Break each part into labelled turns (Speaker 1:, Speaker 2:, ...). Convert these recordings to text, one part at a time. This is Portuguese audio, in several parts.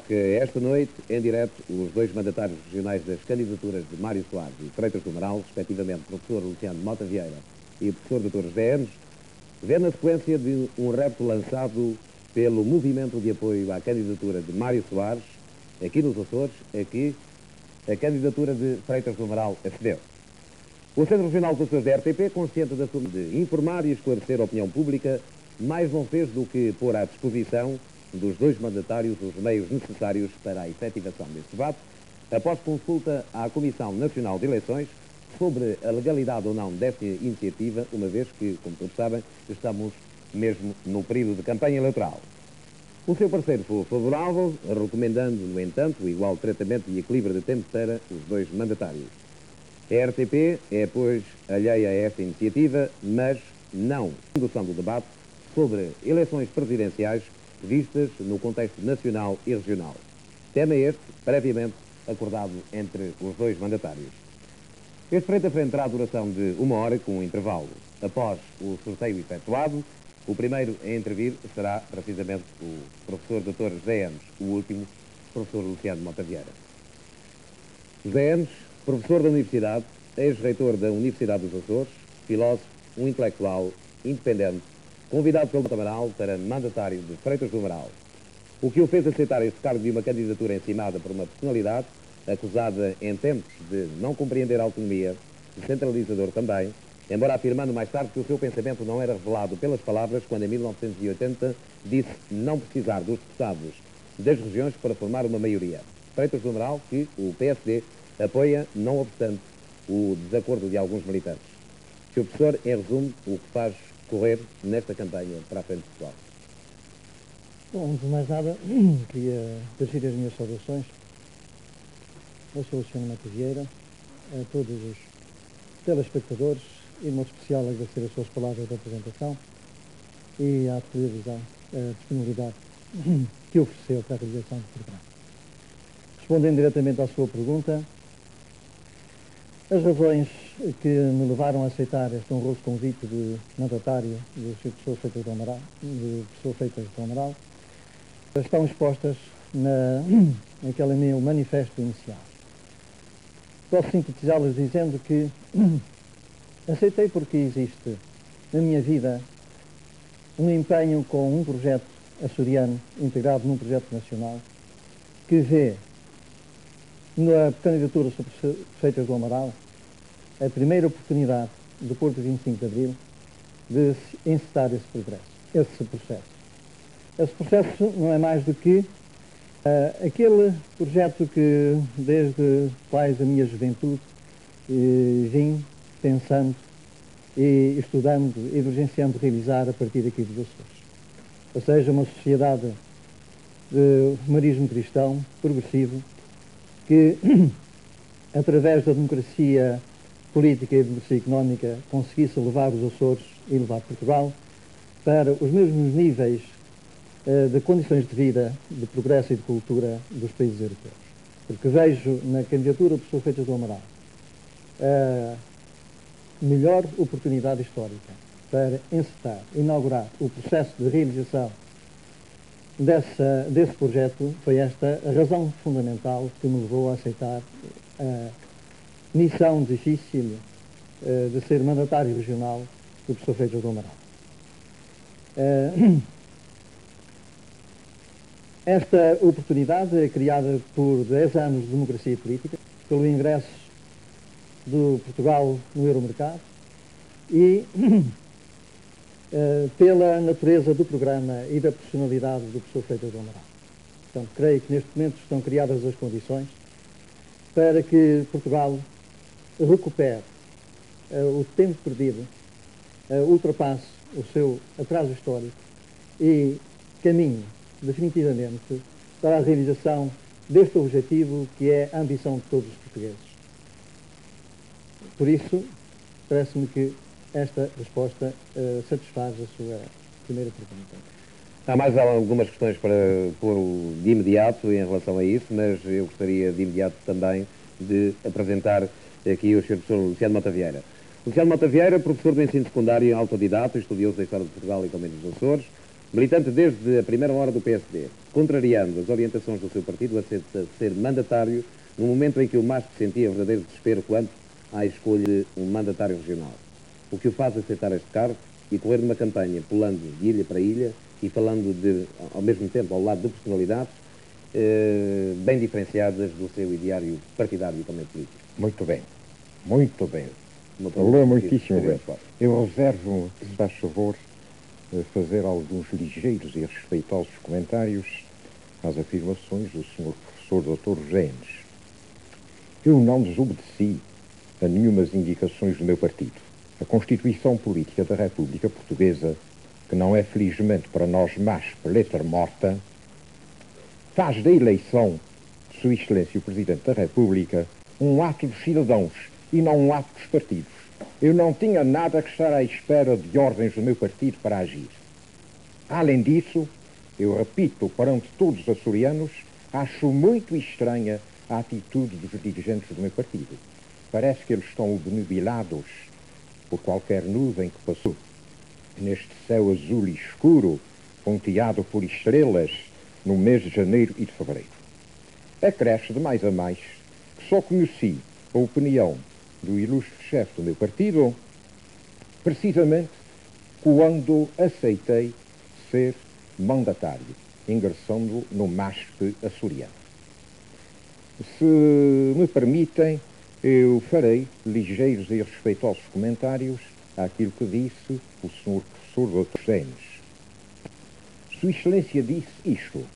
Speaker 1: Que esta noite, em direto, os dois mandatários regionais das candidaturas de Mário Soares e Freitas do Amaral, respectivamente o professor Luciano Mota Vieira e o professor Dr. José Enes, vê na sequência de um repto lançado pelo movimento de apoio à candidatura de Mário Soares, aqui nos Açores, aqui a candidatura de Freitas do Amaral acedeu. O Centro Regional de Açores da RTP, consciente da sua de informar e esclarecer a opinião pública, mais não fez do que pôr à disposição dos dois mandatários os meios necessários para a efetivação deste debate, após consulta à Comissão Nacional de Eleições sobre a legalidade ou não desta iniciativa, uma vez que, como todos sabem, estamos mesmo no período de campanha eleitoral. O seu parceiro foi favorável, recomendando, no entanto, o igual tratamento e equilíbrio de tempo para os dois mandatários. A RTP é, pois, alheia a esta iniciativa, mas não condução do debate sobre eleições presidenciais vistas no contexto nacional e regional. Tema este, previamente acordado entre os dois mandatários. Este frente a frente terá duração de 1 hora, com um intervalo. Após o sorteio efetuado, o primeiro a intervir será precisamente o professor Dr. José Enes, o último, professor Luciano Mota Vieira. José Enes, professor da Universidade, ex-reitor da Universidade dos Açores, filósofo, um intelectual independente, convidado pelo Amaral para mandatário de Freitas do Amaral, o que o fez aceitar esse cargo de uma candidatura encimada por uma personalidade acusada em tempos de não compreender a autonomia, de centralizador também, embora afirmando mais tarde que o seu pensamento não era revelado pelas palavras quando em 1980 disse não precisar dos deputados das regiões para formar uma maioria. Freitas do Amaral, que o PSD apoia, não obstante o desacordo de alguns militantes. Sr. Professor, em resumo, o que faz correr nesta campanha para a frente pessoal?
Speaker 2: Bom, antes de mais nada, queria dirigir as minhas saudações ao Sr. Luciano Mota Vieira, a todos os telespectadores, e de modo especial agradecer as suas palavras de apresentação e à televisão a disponibilidade que ofereceu para a realização do programa. Respondendo diretamente à sua pergunta, as razões que me levaram a aceitar este honroso convite de mandatário do Sr. Professor Freitas do Amaral estão expostas naquele meu manifesto inicial. Posso sintetizá-las dizendo que aceitei porque existe na minha vida um empenho com um projeto açoriano integrado num projeto nacional que vê na candidatura sobre Freitas do Amaral a primeira oportunidade, depois do 25 de Abril, de se encetar esse processo. Esse processo não é mais do que aquele projeto que, desde quase a minha juventude, vim pensando e estudando e urgenciando realizar a partir daqui dos Açores. Ou seja, uma sociedade de humanismo cristão, progressivo, que, através da democracia política e democracia económica, conseguisse levar os Açores e levar Portugal para os mesmos níveis de condições de vida, de progresso e de cultura dos países europeus. Porque vejo na candidatura do Sr. Freitas do Amaral a melhor oportunidade histórica para encetar, inaugurar o processo de realização desse projeto. Foi esta a razão fundamental que me levou a aceitar a missão difícil de ser mandatário regional do Professor Freitas do Amaral. Esta oportunidade é criada por 10 anos de democracia política, pelo ingresso do Portugal no Euromercado e pela natureza do programa e da personalidade do Professor Freitas do Amaral. Portanto, creio que neste momento estão criadas as condições para que Portugal recupere o tempo perdido, ultrapasse o seu atraso histórico e caminhe definitivamente para a realização deste objetivo que é a ambição de todos os portugueses. Por isso, parece-me que esta resposta satisfaz a sua primeira pergunta.
Speaker 1: Há mais algumas questões para pôr de imediato em relação a isso, mas eu gostaria de imediato também de apresentar aqui o Sr. Professor Luciano Mota Vieira. Luciano Mota Vieira, professor do ensino secundário autodidata, estudioso da História de Portugal e também dos Açores, Militante desde a primeira hora do PSD, contrariando as orientações do seu partido, aceita ser mandatário no momento em que o MASP sentia verdadeiro desespero quanto à escolha de um mandatário regional. O que o faz aceitar este cargo e correr numa campanha pulando de ilha para ilha e falando ao mesmo tempo ao lado de personalidades bem diferenciadas do seu ideário partidário e também político.
Speaker 3: Muito bem, muito bem. Falou muitíssimo bem. Eu reservo, se faz favor, fazer alguns ligeiros e respeitosos comentários às afirmações do Sr. Professor Dr. Genes. Eu não desobedeci a nenhumas indicações do meu partido. A Constituição Política da República Portuguesa, que não é felizmente para nós MASP letra morta, faz da eleição de Sua Excelência o Presidente da República um ato dos cidadãos e não um ato dos partidos. Eu não tinha nada que estar à espera de ordens do meu partido para agir. Além disso, eu repito perante todos os açorianos, acho muito estranha a atitude dos dirigentes do meu partido. Parece que eles estão obnubilados por qualquer nuvem que passou neste céu azul escuro, ponteado por estrelas, no mês de janeiro e de fevereiro. Acresce de mais a mais que só conheci a opinião do ilustre chefe do meu partido precisamente quando aceitei ser mandatário, ingressando no MASP açoriano. Se me permitem, eu farei ligeiros e respeitosos comentários àquilo que disse o Sr. Professor Dr. Genes. Sua Excelência disse isto: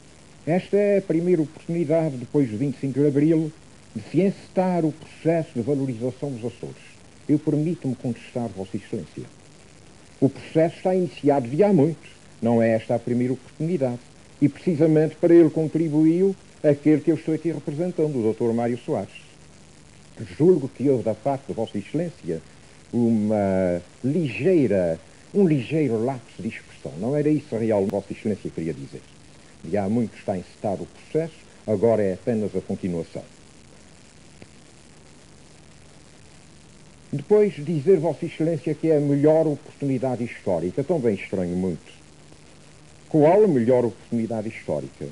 Speaker 3: esta é a primeira oportunidade, depois de 25 de Abril, de se encetar o processo de valorização dos Açores. Eu permito-me contestar, Vossa Excelência. O processo está iniciado de há muito. Não é esta a primeira oportunidade. E precisamente para ele contribuiu aquele que eu estou aqui representando, o Dr. Mário Soares. Julgo que houve da parte de Vossa Excelência um ligeiro lapso de expressão. Não era isso realmente que Vossa Excelência queria dizer. De há muito está encetado o processo, agora é apenas a continuação. Depois dizer Vossa Excelência que é a melhor oportunidade histórica, também estranho muito. Qual a melhor oportunidade histórica?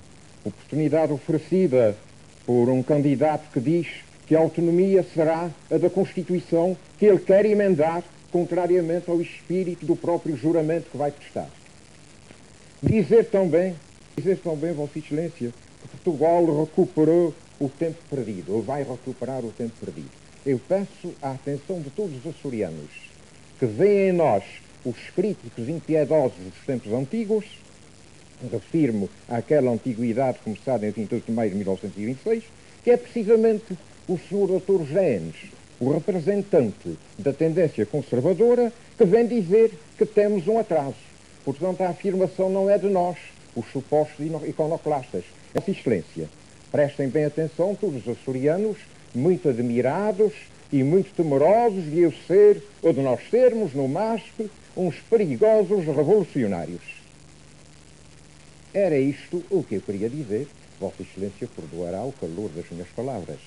Speaker 3: Oportunidade oferecida por um candidato que diz que a autonomia será a da Constituição que ele quer emendar, contrariamente ao espírito do próprio juramento que vai prestar. Dizer também, Vossa Excelência, que Portugal recuperou o tempo perdido, ou vai recuperar o tempo perdido. Eu peço a atenção de todos os açorianos que veem em nós os críticos impiedosos dos tempos antigos, refiro-me àquela antiguidade começada em 28 de maio de 1926, que é precisamente o Sr. Dr. Genes, o representante da tendência conservadora, que vem dizer que temos um atraso. Portanto, a afirmação não é de nós, os supostos iconoclastas. Vossa Excelência, prestem bem atenção, todos os açorianos, muito admirados e muito temerosos de eu ser, ou de nós sermos, no MASP, uns perigosos revolucionários. Era isto o que eu queria dizer. Vossa Excelência perdoará o calor das minhas palavras.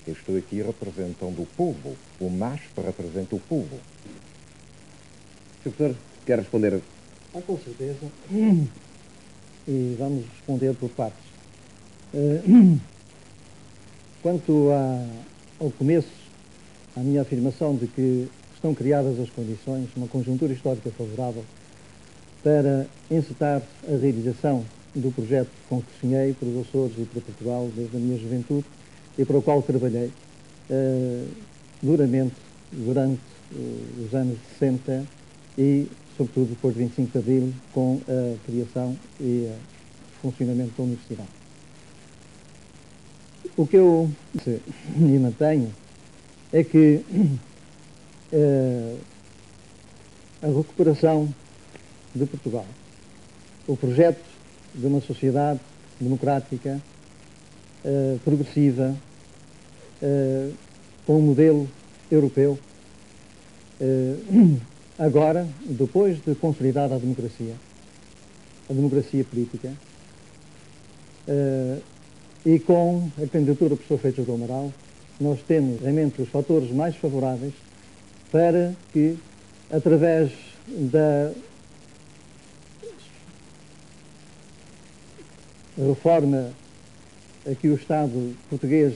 Speaker 3: Eu estou aqui representando o povo. O MASP representa o povo.
Speaker 1: Sr. Professor, quer responder?
Speaker 2: Com certeza. E vamos responder por partes. Quanto ao começo, à minha afirmação de que estão criadas as condições, uma conjuntura histórica favorável, para encetar a realização do projeto com que sonhei para os Açores e para Portugal desde a minha juventude e para o qual trabalhei duramente durante os anos 60 e, sobretudo, depois de 25 de Abril, com a criação e funcionamento da Universidade. O que eu me mantenho é que a recuperação de Portugal, o projeto de uma sociedade democrática, progressiva, com um modelo europeu, agora, depois de consolidada a democracia política, e com a candidatura do professor Freitas do Amaral, nós temos realmente os fatores mais favoráveis para que, através da reforma a que o Estado português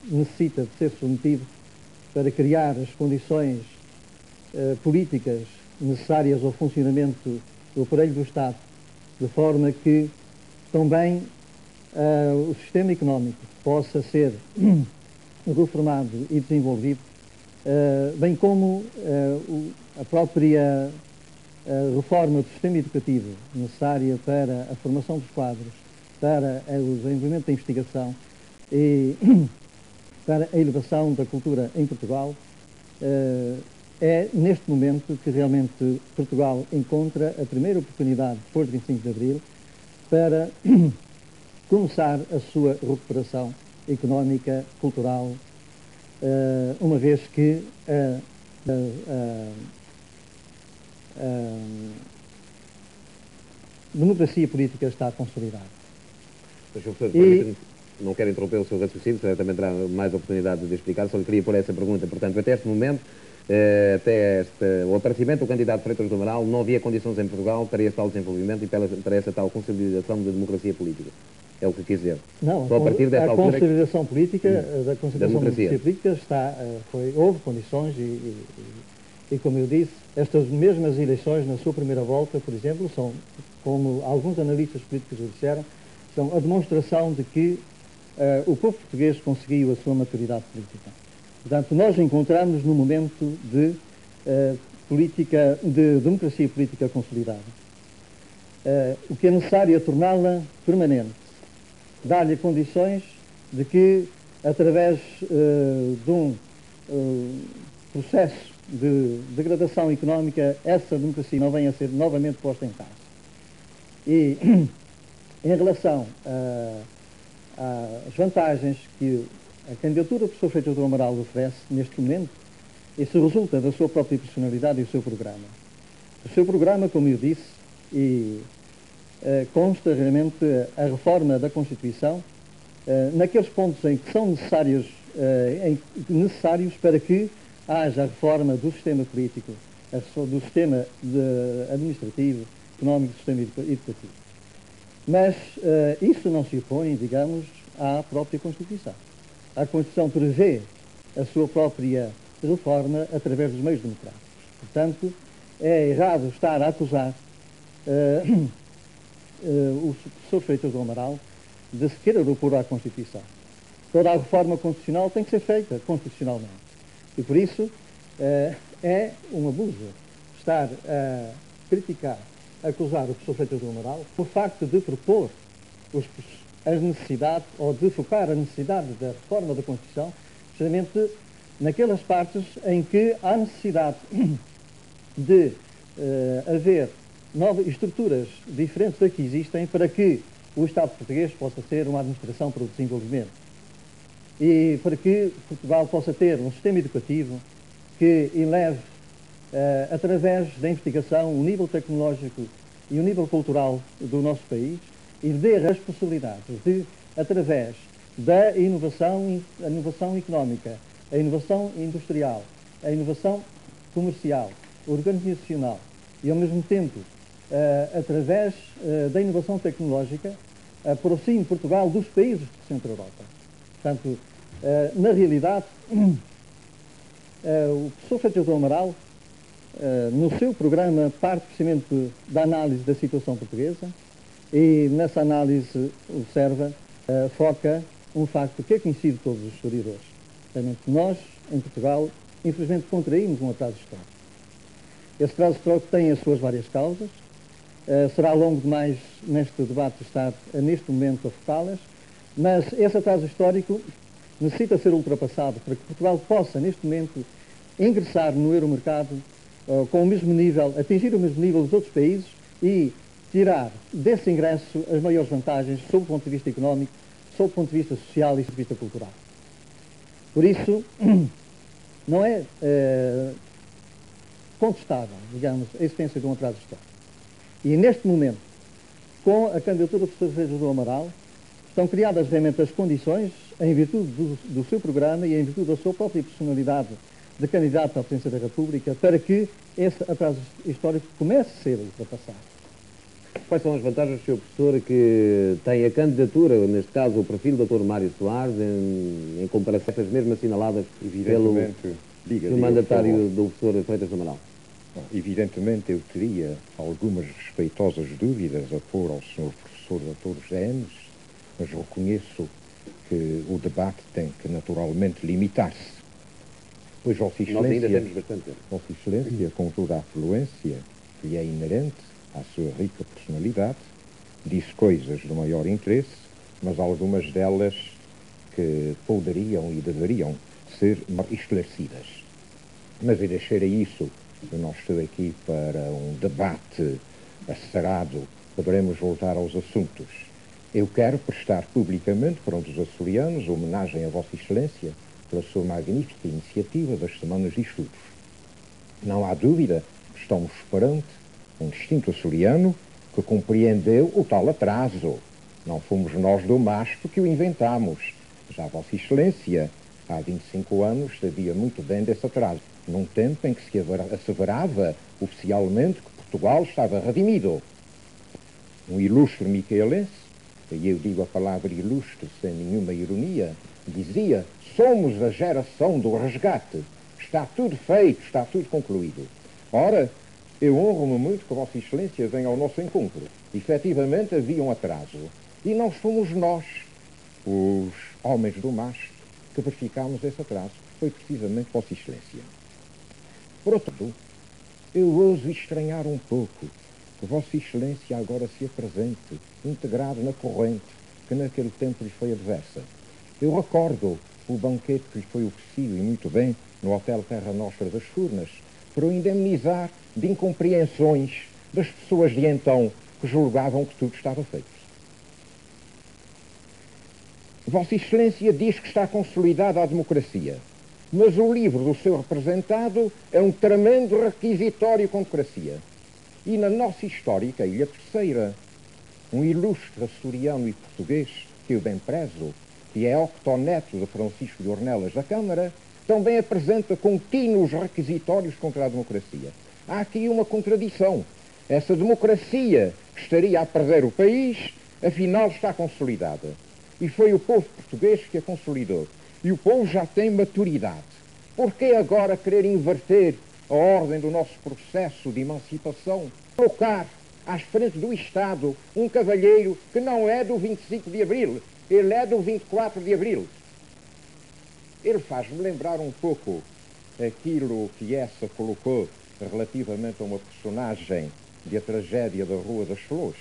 Speaker 2: necessita de ser submetido para criar as condições políticas necessárias ao funcionamento do aparelho do Estado, de forma que também o sistema económico possa ser reformado e desenvolvido, bem como a própria reforma do sistema educativo necessária para a formação dos quadros, para o desenvolvimento da investigação e para a elevação da cultura em Portugal, é neste momento que realmente Portugal encontra a primeira oportunidade, depois de 25 de Abril, para começar a sua recuperação económica, cultural, uma vez que a democracia política está consolidada.
Speaker 1: Não quero interromper o seu raciocínio, certamente terá mais oportunidade de explicar, só lhe queria pôr essa pergunta. Portanto, até este momento, o aparecimento do candidato Freitas do Amaral, não havia condições em Portugal para esse tal desenvolvimento e para essa tal consolidação da democracia política. É o que quis dizer.
Speaker 2: Não,
Speaker 1: só a partir dessa altura
Speaker 2: consolidação política, da consolidação da democracia política houve condições e, como eu disse, estas mesmas eleições na sua primeira volta, por exemplo, são, como alguns analistas políticos o disseram, são a demonstração de que o povo português conseguiu a sua maturidade política. Portanto, nós encontramos no momento de democracia política consolidada. O que é necessário é torná-la permanente, dar-lhe condições de que, através de um processo de degradação económica, essa democracia não venha a ser novamente posta em causa. E, em relação às vantagens que a candidatura do Sr. Freitas do Amaral oferece neste momento, isso resulta da sua própria personalidade e do seu programa. O seu programa, como eu disse, consta realmente a reforma da Constituição naqueles pontos em que são necessários para que haja a reforma do sistema político, do sistema administrativo, económico, do sistema educativo. Mas isso não se opõe, digamos, à própria Constituição. A Constituição prevê a sua própria reforma através dos meios democráticos. Portanto, é errado estar a acusar o Sr. Freitas do Amaral de se querer opor à Constituição. Toda a reforma constitucional tem que ser feita constitucionalmente. E por isso é um abuso estar a criticar, a acusar o Sr. Freitas do Amaral por facto de propor as necessidades, ou de focar a necessidade da reforma da Constituição, precisamente naquelas partes em que há necessidade de haver novas estruturas diferentes da que existem para que o Estado português possa ser uma administração para o desenvolvimento e para que Portugal possa ter um sistema educativo que eleve, através da investigação, o nível tecnológico e o nível cultural do nosso país e dê as possibilidades de, através da inovação económica, a inovação industrial, a inovação comercial, organizacional e, ao mesmo tempo, através da inovação tecnológica, aproxime Portugal dos países do Centro Europa. Portanto, na realidade, o professor Freitas do Amaral, no seu programa, parte precisamente da análise da situação portuguesa e, nessa análise, foca um facto que é conhecido de todos os historiadores. Realmente, nós, em Portugal, infelizmente, contraímos um atraso histórico. Esse atraso histórico tem as suas várias causas. Será longo demais neste debate estar, neste momento, a focá-las, mas esse atraso histórico necessita ser ultrapassado para que Portugal possa, neste momento, ingressar no Euromercado com o mesmo nível, atingir o mesmo nível dos outros países e tirar desse ingresso as maiores vantagens sob o ponto de vista económico, sob o ponto de vista social e sob o ponto de vista cultural. Por isso, não é contestável, digamos, a existência de um atraso histórico. E neste momento, com a candidatura do professor Freitas do Amaral, estão criadas realmente as condições, em virtude do seu programa e em virtude da sua própria personalidade de candidato à presidência da República, para que esse atraso histórico comece a ser ultrapassado.
Speaker 1: Quais são as vantagens, Sr. Professor, que tem a candidatura, neste caso o perfil do Dr. Mário Soares, em comparação com as mesmas assinaladas pelo mandatário do professor Freitas do Amaral?
Speaker 3: Evidentemente eu teria algumas respeitosas dúvidas a pôr ao Sr. Professor Dr. José Enes, mas reconheço que o debate tem que naturalmente limitar-se. Pois Vossa Excelência, com toda a afluência que lhe é inerente à sua rica personalidade, disse coisas de maior interesse, mas algumas delas que poderiam e deveriam ser esclarecidas. Mas eu deixarei isso. Eu não estou aqui para um debate acerado, poderemos voltar aos assuntos. Eu quero prestar publicamente, perante os açorianos, homenagem a Vossa Excelência pela sua magnífica iniciativa das Semanas de Estudos. Não há dúvida que estamos perante um distinto açoriano que compreendeu o tal atraso. Não fomos nós do MASP que o inventámos. Já Vossa Excelência, há 25 anos, sabia muito bem desse atraso, num tempo em que se asseverava oficialmente que Portugal estava redimido. Um ilustre micaelense, e eu digo a palavra ilustre sem nenhuma ironia, dizia: somos a geração do resgate, está tudo feito, está tudo concluído. Ora, eu honro-me muito que Vossa Excelência venha ao nosso encontro. Efetivamente havia um atraso, e não fomos nós, os homens do MASP, que verificámos esse atraso. Foi precisamente Vossa Excelência. Por outro lado, eu ouso estranhar um pouco que Vossa Excelência agora se apresente integrado na corrente que naquele tempo lhe foi adversa. Eu recordo o banquete que lhe foi oferecido, e muito bem, no Hotel Terra Nostra das Furnas, para o indemnizar de incompreensões das pessoas de então que julgavam que tudo estava feito. Vossa Excelência diz que está consolidada a democracia, mas o livro do seu representado é um tremendo requisitório com democracia. E na nossa histórica Ilha Terceira, um ilustre açoriano e português, que eu bem prezo, que é octoneto de Francisco de Ornelas da Câmara, também apresenta contínuos requisitórios contra a democracia. Há aqui uma contradição. Essa democracia que estaria a perder o país, afinal está consolidada. E foi o povo português que a consolidou. E o povo já tem maturidade. Por que agora querer inverter a ordem do nosso processo de emancipação? Colocar à frente do Estado um cavalheiro que não é do 25 de Abril, ele é do 24 de Abril. Ele faz-me lembrar um pouco aquilo que essa colocou relativamente a uma personagem de A Tragédia da Rua das Flores.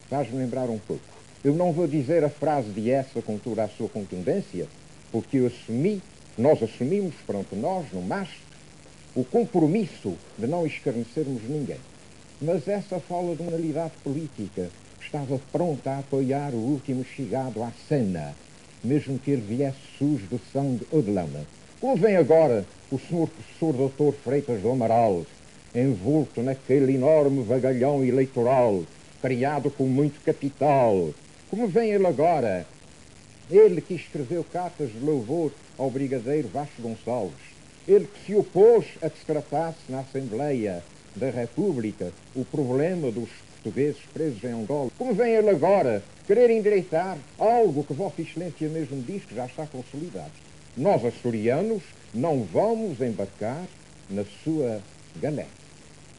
Speaker 3: Faz-me lembrar um pouco. Eu não vou dizer a frase de essa com toda a sua contundência, porque nós assumimos perante nós, no MASP, o compromisso de não escarnecermos ninguém. Mas essa fala de uma realidade política estava pronta a apoiar o último chegado à cena, mesmo que ele viesse sujo de sangue ou de lama. Como vem agora o Sr. Professor Dr. Freitas do Amaral, envolto naquele enorme vagalhão eleitoral, criado com muito capital? Como vem ele agora? Ele que escreveu cartas de louvor ao brigadeiro Vasco Gonçalves, ele que se opôs a que se tratasse na Assembleia da República o problema dos portugueses presos em Angola. Como vem ele agora querer endireitar algo que Vossa Excelência mesmo diz que já está consolidado? Nós, açorianos, não vamos embarcar na sua galé,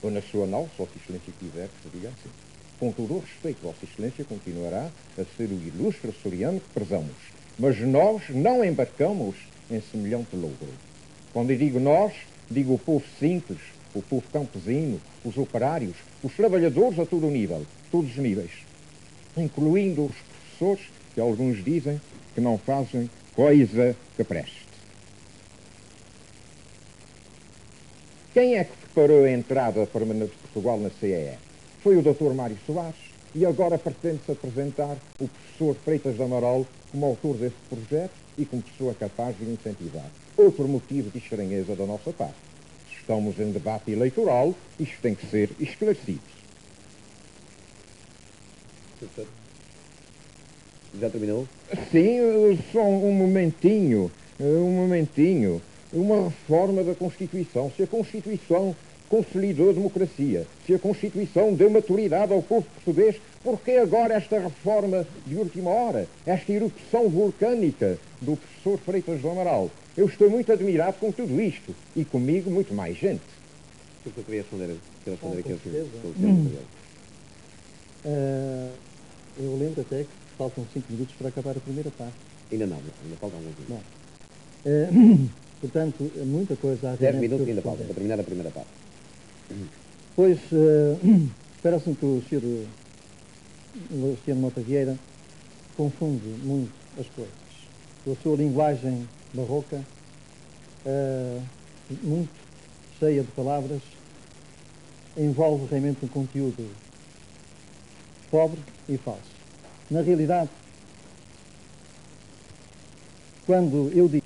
Speaker 3: ou na sua nau, se Vossa Excelência quiser que se diga assim. Com todo o respeito, Vossa Excelência continuará a ser o ilustre açoriano que prezamos, mas nós não embarcamos em semelhante logro. Quando eu digo nós, digo o povo simples, o povo campesino, os operários, os trabalhadores a todo o nível, todos os níveis, incluindo os professores, que alguns dizem que não fazem coisa que preste. Quem é que preparou a entrada permanente de Portugal na CEE? Foi o Dr. Mário Soares, e agora pretende-se apresentar o professor Freitas do Amaral como autor desse projeto e como pessoa capaz de o incentivar. Outro motivo de estranheza da nossa parte. Estamos em debate eleitoral, isto tem que ser esclarecido.
Speaker 1: Já terminou?
Speaker 3: Sim, só um momentinho. Uma reforma da Constituição. Se a Constituição consolidou a democracia, se a Constituição deu maturidade ao povo português, por que agora esta reforma de última hora, esta erupção vulcânica do professor Freitas do Amaral? Eu estou muito admirado com tudo isto, e comigo muito mais gente.
Speaker 1: O que eu queria responder aqui ao senhor?
Speaker 2: Eu lembro até que faltam 5 minutos para acabar a primeira parte.
Speaker 1: Ainda não, ainda faltam alguns minutos.
Speaker 2: Bom, portanto, muita coisa há.
Speaker 1: 10 minutos ainda faltam para terminar a primeira parte.
Speaker 2: Pois, parece-me que o Sr. Luciano Mota Vieira confunde muito as coisas. Com a sua linguagem barroca, muito cheia de palavras, envolve realmente um conteúdo pobre e falso. Na realidade, quando eu digo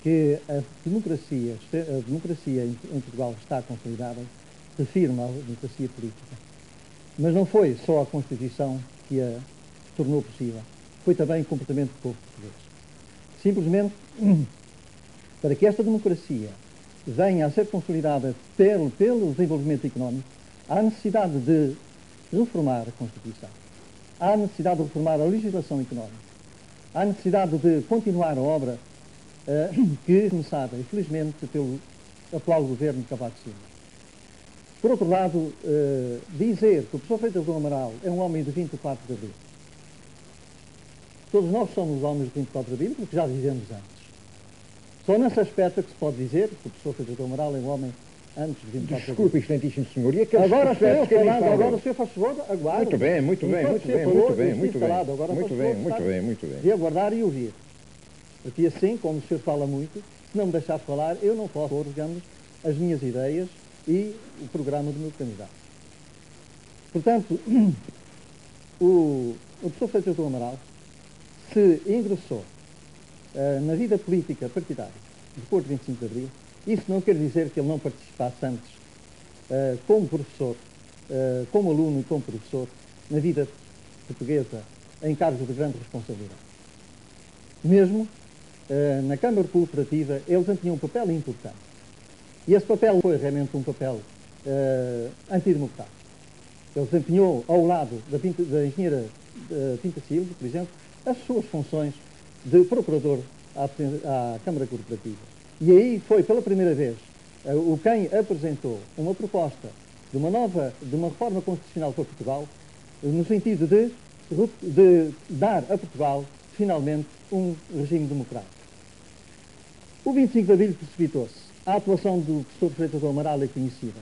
Speaker 2: que a democracia em Portugal está consolidada, refiro-me à democracia política. Mas não foi só a Constituição que a tornou possível, foi também o comportamento do povo português. Simplesmente, para que esta democracia venha a ser consolidada pelo desenvolvimento económico, há necessidade de reformar a Constituição, há necessidade de reformar a legislação económica, há necessidade de continuar a obra que é começada, infelizmente, pelo atual governo de Cavaco Silva. Por outro lado, dizer que o professor Freitas do Amaral é um homem de 24 de abril. Todos nós somos homens de 24 de abril, porque já vivemos antes. Só nesse aspecto é que se pode dizer que o professor Freitas do Amaral é um homem antes de 24 de abril.
Speaker 3: Desculpe, excelentíssimo senhor. E
Speaker 2: agora estou eu falando, agora o senhor faz favor, aguarde.
Speaker 3: Muito bem, muito bem, muito bem, muito bem, muito bem. Muito bem, muito bem, muito bem.
Speaker 2: De aguardar e ouvir. Porque assim, como o senhor fala muito, se não me deixar falar, eu não posso pôr, digamos, as minhas ideias e o programa do meu candidato. Portanto, o professor Freitas do Amaral se ingressou na vida política partidária depois de 25 de Abril. Isso não quer dizer que ele não participasse antes como professor, como aluno e como professor na vida portuguesa em cargos de grande responsabilidade. Mesmo na Câmara Cooperativa ele desempenhou um papel importante. E esse papel foi realmente um papel antidemocrático. Ele desempenhou ao lado da engenheira Pinta Silva, por exemplo, as suas funções de procurador à Câmara Corporativa. E aí foi pela primeira vez o quem apresentou uma proposta de uma reforma constitucional para Portugal, no sentido de dar a Portugal finalmente um regime democrático. O 25 de Abril precipitou-se. A atuação do professor Freitas do Amaral é conhecida.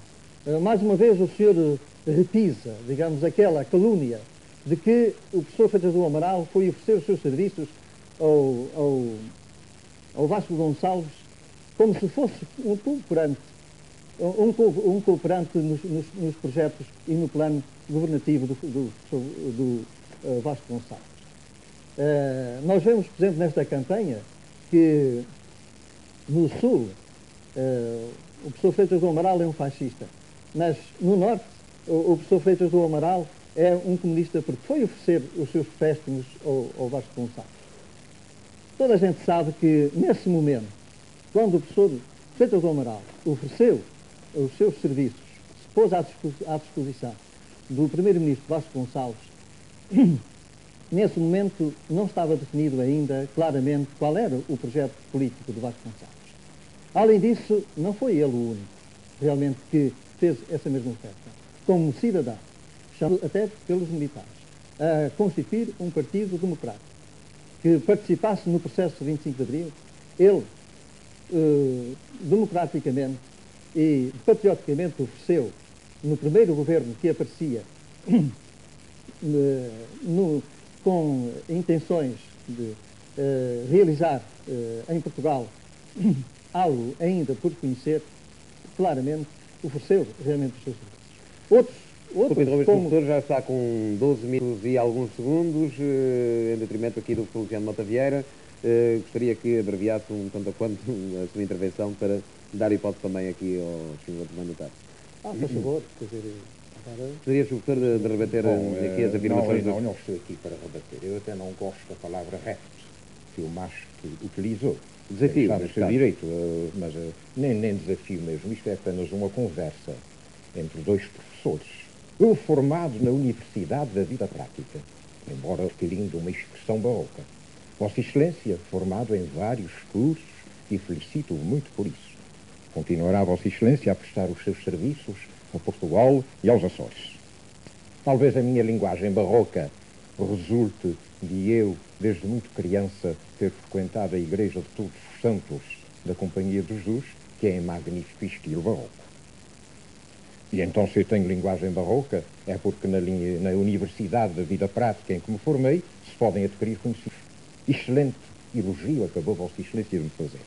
Speaker 2: Mais uma vez o senhor repisa, digamos, aquela calúnia de que o professor Freitas do Amaral foi oferecer os seus serviços ao Vasco Gonçalves como se fosse um cooperante nos projetos e no plano governativo do Vasco Gonçalves. Nós vemos, por exemplo, nesta campanha que no Sul o professor Freitas do Amaral é um fascista, mas no Norte o professor Freitas do Amaral é um comunista porque foi oferecer os seus préstimos ao Vasco Gonçalves. Toda a gente sabe que nesse momento, quando o professor Freitas do Amaral ofereceu os seus serviços, se pôs à disposição do primeiro-ministro Vasco Gonçalves, nesse momento não estava definido ainda claramente qual era o projeto político de Vasco Gonçalves. Além disso, não foi ele o único, realmente, que fez essa mesma oferta. Como cidadão, chamado até pelos militares, a constituir um partido democrático, que participasse no processo de 25 de Abril, ele, democraticamente e patrioticamente, ofereceu, no primeiro governo que aparecia, com intenções de realizar em Portugal algo ainda por conhecer, claramente ofereceu realmente os seus serviços.
Speaker 1: O professor já está com 12 minutos e alguns segundos, em detrimento aqui do professor Luciano Mota Vieira. Gostaria que abreviasse um tanto quanto a sua intervenção para dar hipótese também aqui ao senhor mandatário.
Speaker 2: Por favor, quer dizer, agora...
Speaker 1: Seria professor de rebater aqui as afirmações?
Speaker 3: Não estou aqui para rebater. Eu até não gosto da palavra repto. que o MASP utilizou.
Speaker 1: Desafio,
Speaker 3: Está no seu direito, mas nem desafio mesmo. Isto é apenas uma conversa entre dois professores. Eu formado na Universidade da Vida Prática, embora adquirindo uma expressão barroca. Vossa Excelência, formado em vários cursos, e felicito-o muito por isso. Continuará Vossa Excelência a prestar os seus serviços a Portugal e aos Açores. Talvez a minha linguagem barroca resulte de eu, desde muito criança, ter frequentado a Igreja de Todos os Santos da Companhia de Jesus, que é em magnífico estilo barroco. E então, se eu tenho linguagem barroca, é porque na Universidade da Vida Prática em que me formei, se podem adquirir conhecimentos. Excelente elogio acabou Vossa Excelência de me fazer.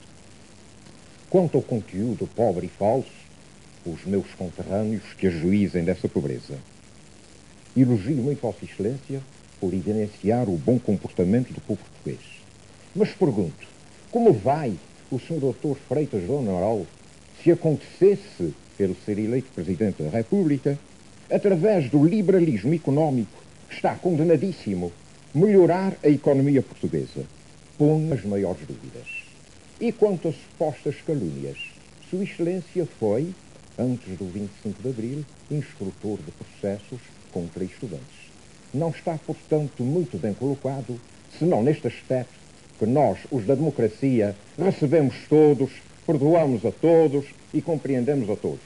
Speaker 3: Quanto ao conteúdo pobre e falso, os meus conterrâneos que ajuizem dessa pobreza. Elogio muito Vossa Excelência por evidenciar o bom comportamento do povo português. Mas pergunto, como vai o Sr. Dr. Freitas do Amaral se acontecesse ele ser eleito Presidente da República, através do liberalismo económico que está condenadíssimo, melhorar a economia portuguesa? Ponho as maiores dúvidas. E quanto às supostas calúnias, Sua Excelência foi, antes do 25 de Abril, instrutor de processos contra estudantes. Não está, portanto, muito bem colocado, senão neste aspecto, que nós, os da democracia, recebemos todos, perdoamos a todos e compreendemos a todos.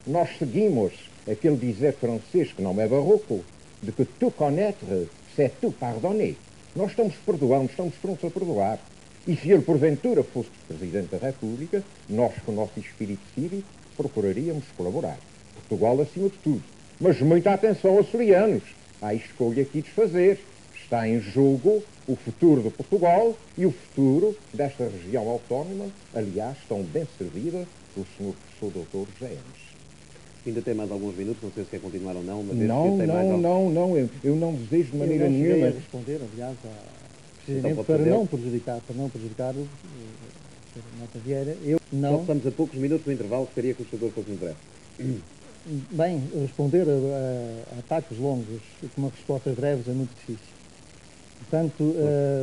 Speaker 3: Nós seguimos aquele dizer francês que não é barroco, de que tout connaître, c'est tout pardonner. Nós estamos perdoando, estamos prontos a perdoar. E se ele, porventura, fosse Presidente da República, nós, com o nosso espírito cívico, procuraríamos colaborar. Portugal acima de tudo. Mas muita atenção, açorianos. Há escolha aqui de fazer. Está em jogo o futuro de Portugal e o futuro desta região autónoma, aliás, tão bem servida pelo Sr. Professor Dr. José Enes.
Speaker 1: Ainda tem mais alguns minutos, não sei se quer continuar ou não. Mas
Speaker 3: Não, eu não desejo de maneira nenhuma.
Speaker 2: Eu responder, aliás, precisamente então, para não prejudicar o Sr. Mota Vieira, eu não...
Speaker 1: Só estamos a poucos minutos do intervalo, gostaria que o senador fosse muito breve.
Speaker 2: Bem, responder a ataques longos com uma resposta breves é muito difícil. Portanto,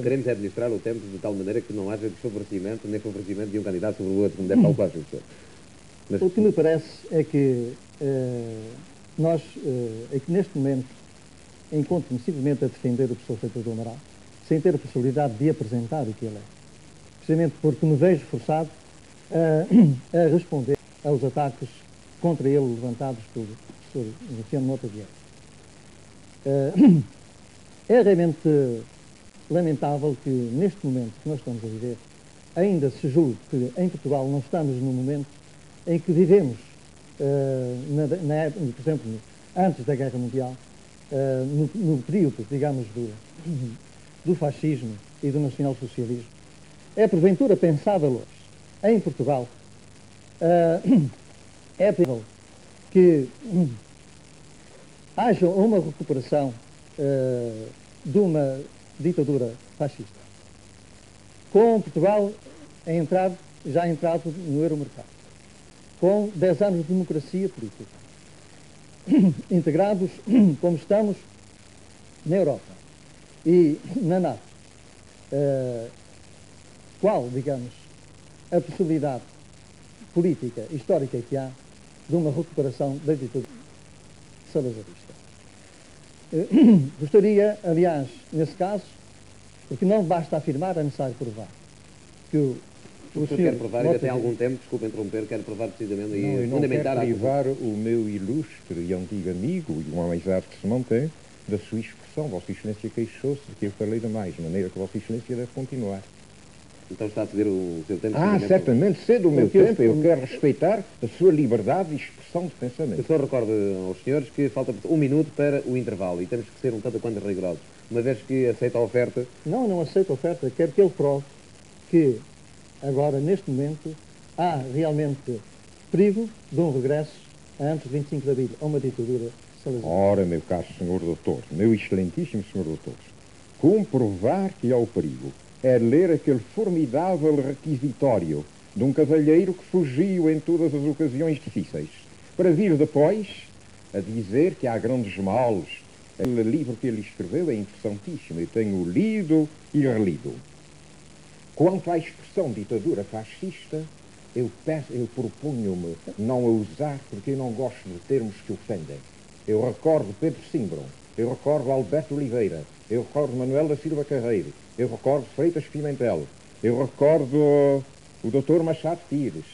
Speaker 1: queremos administrar o tempo de tal maneira que não haja desfavorecimento nem favorecimento de um candidato sobre o outro, como deve calcular o senhor.
Speaker 2: Mas... O que me parece é que nós, aqui neste momento, encontro-me simplesmente a defender o professor Freitas do Amaral, sem ter a possibilidade de apresentar o que ele é. Precisamente porque me vejo forçado a responder aos ataques contra ele levantados pelo professor Luciano Mota Vieira. É realmente lamentável que, neste momento que nós estamos a viver, ainda se julgue que em Portugal não estamos no momento em que vivemos, por exemplo, antes da Guerra Mundial, no período, digamos, do fascismo e do nacionalsocialismo. É porventura pensável hoje, em Portugal, é possível que haja uma recuperação de uma ditadura fascista, com Portugal já entrado no Euromercado, com 10 anos de democracia política, integrados como estamos na Europa e na NATO. Qual, digamos, a possibilidade política, histórica que há de uma recuperação da ditadura salazarista? Gostaria, aliás, nesse caso, porque não basta afirmar, é necessário provar. Que o senhor
Speaker 1: quer provar, ainda tem algum tempo, desculpe interromper, quero provar precisamente e fundamentar...
Speaker 3: Não, eu não quero privar o meu ilustre e antigo amigo, e uma amizade que se mantém, da sua expressão. Vossa Excelência queixou-se de que eu falei demais, de maneira que Vossa Excelência deve continuar.
Speaker 1: Então está a ceder o seu tempo?
Speaker 3: Certamente, cedo o meu tempo. Eu quero respeitar a sua liberdade e expressão de pensamento.
Speaker 1: Eu só recordo aos senhores que falta 1 minuto para o intervalo e temos que ser um tanto quanto rigorosos. Uma vez que aceita a oferta...
Speaker 2: Não aceito a oferta. Quero que ele prove que agora, neste momento, há realmente perigo de um regresso antes de 25 de abril a uma ditadura salazarista.
Speaker 3: Ora, meu caro senhor doutor, meu excelentíssimo senhor doutor, comprovar que há o perigo é ler aquele formidável requisitório de um cavalheiro que fugiu em todas as ocasiões difíceis, para vir depois a dizer que há grandes males. O livro que ele escreveu é interessantíssimo, eu tenho lido e relido. Quanto à expressão ditadura fascista, eu proponho-me não a usar porque eu não gosto de termos que ofendem. Eu recordo Pedro Símbron, eu recordo Alberto Oliveira, eu recordo Manuel da Silva Carreiro, eu recordo Freitas Pimentel, eu recordo o Dr. Machado Pires,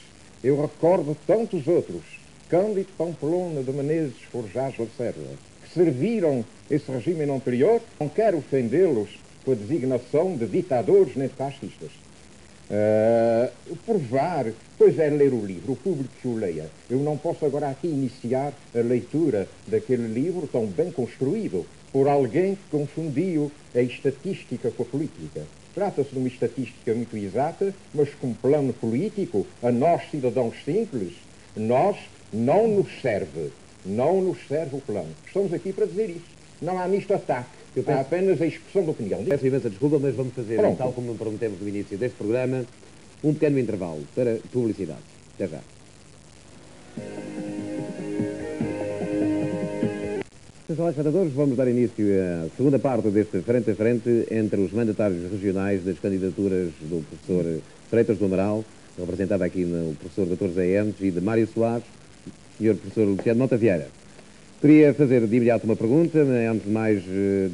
Speaker 3: eu recordo tantos outros, Cândido Pamplona de Menezes Forjás Lacerda, que serviram esse regime anterior. Não quero ofendê-los com a designação de ditadores nem de fascistas. Provar, pois é ler o livro, o público que o leia. Eu não posso agora aqui iniciar a leitura daquele livro tão bem construído por alguém que confundiu a estatística com a política. Trata-se de uma estatística muito exata, mas com plano político, a nós, cidadãos simples, não nos serve o plano. Estamos aqui para dizer isso. Não há nisto ataque. Há apenas a expressão de opinião.
Speaker 1: Peço imensa desculpa, mas vamos fazer, tal como prometemos no início deste programa, um pequeno intervalo para publicidade. Até já. Senhores espectadores, vamos dar início à segunda parte deste frente a frente entre os mandatários regionais das candidaturas do professor Freitas do Amaral, representado aqui no professor Dr. José Hermes, e de Mário Soares, senhor professor Luciano Mota Vieira. Queria fazer de imediato uma pergunta, antes de mais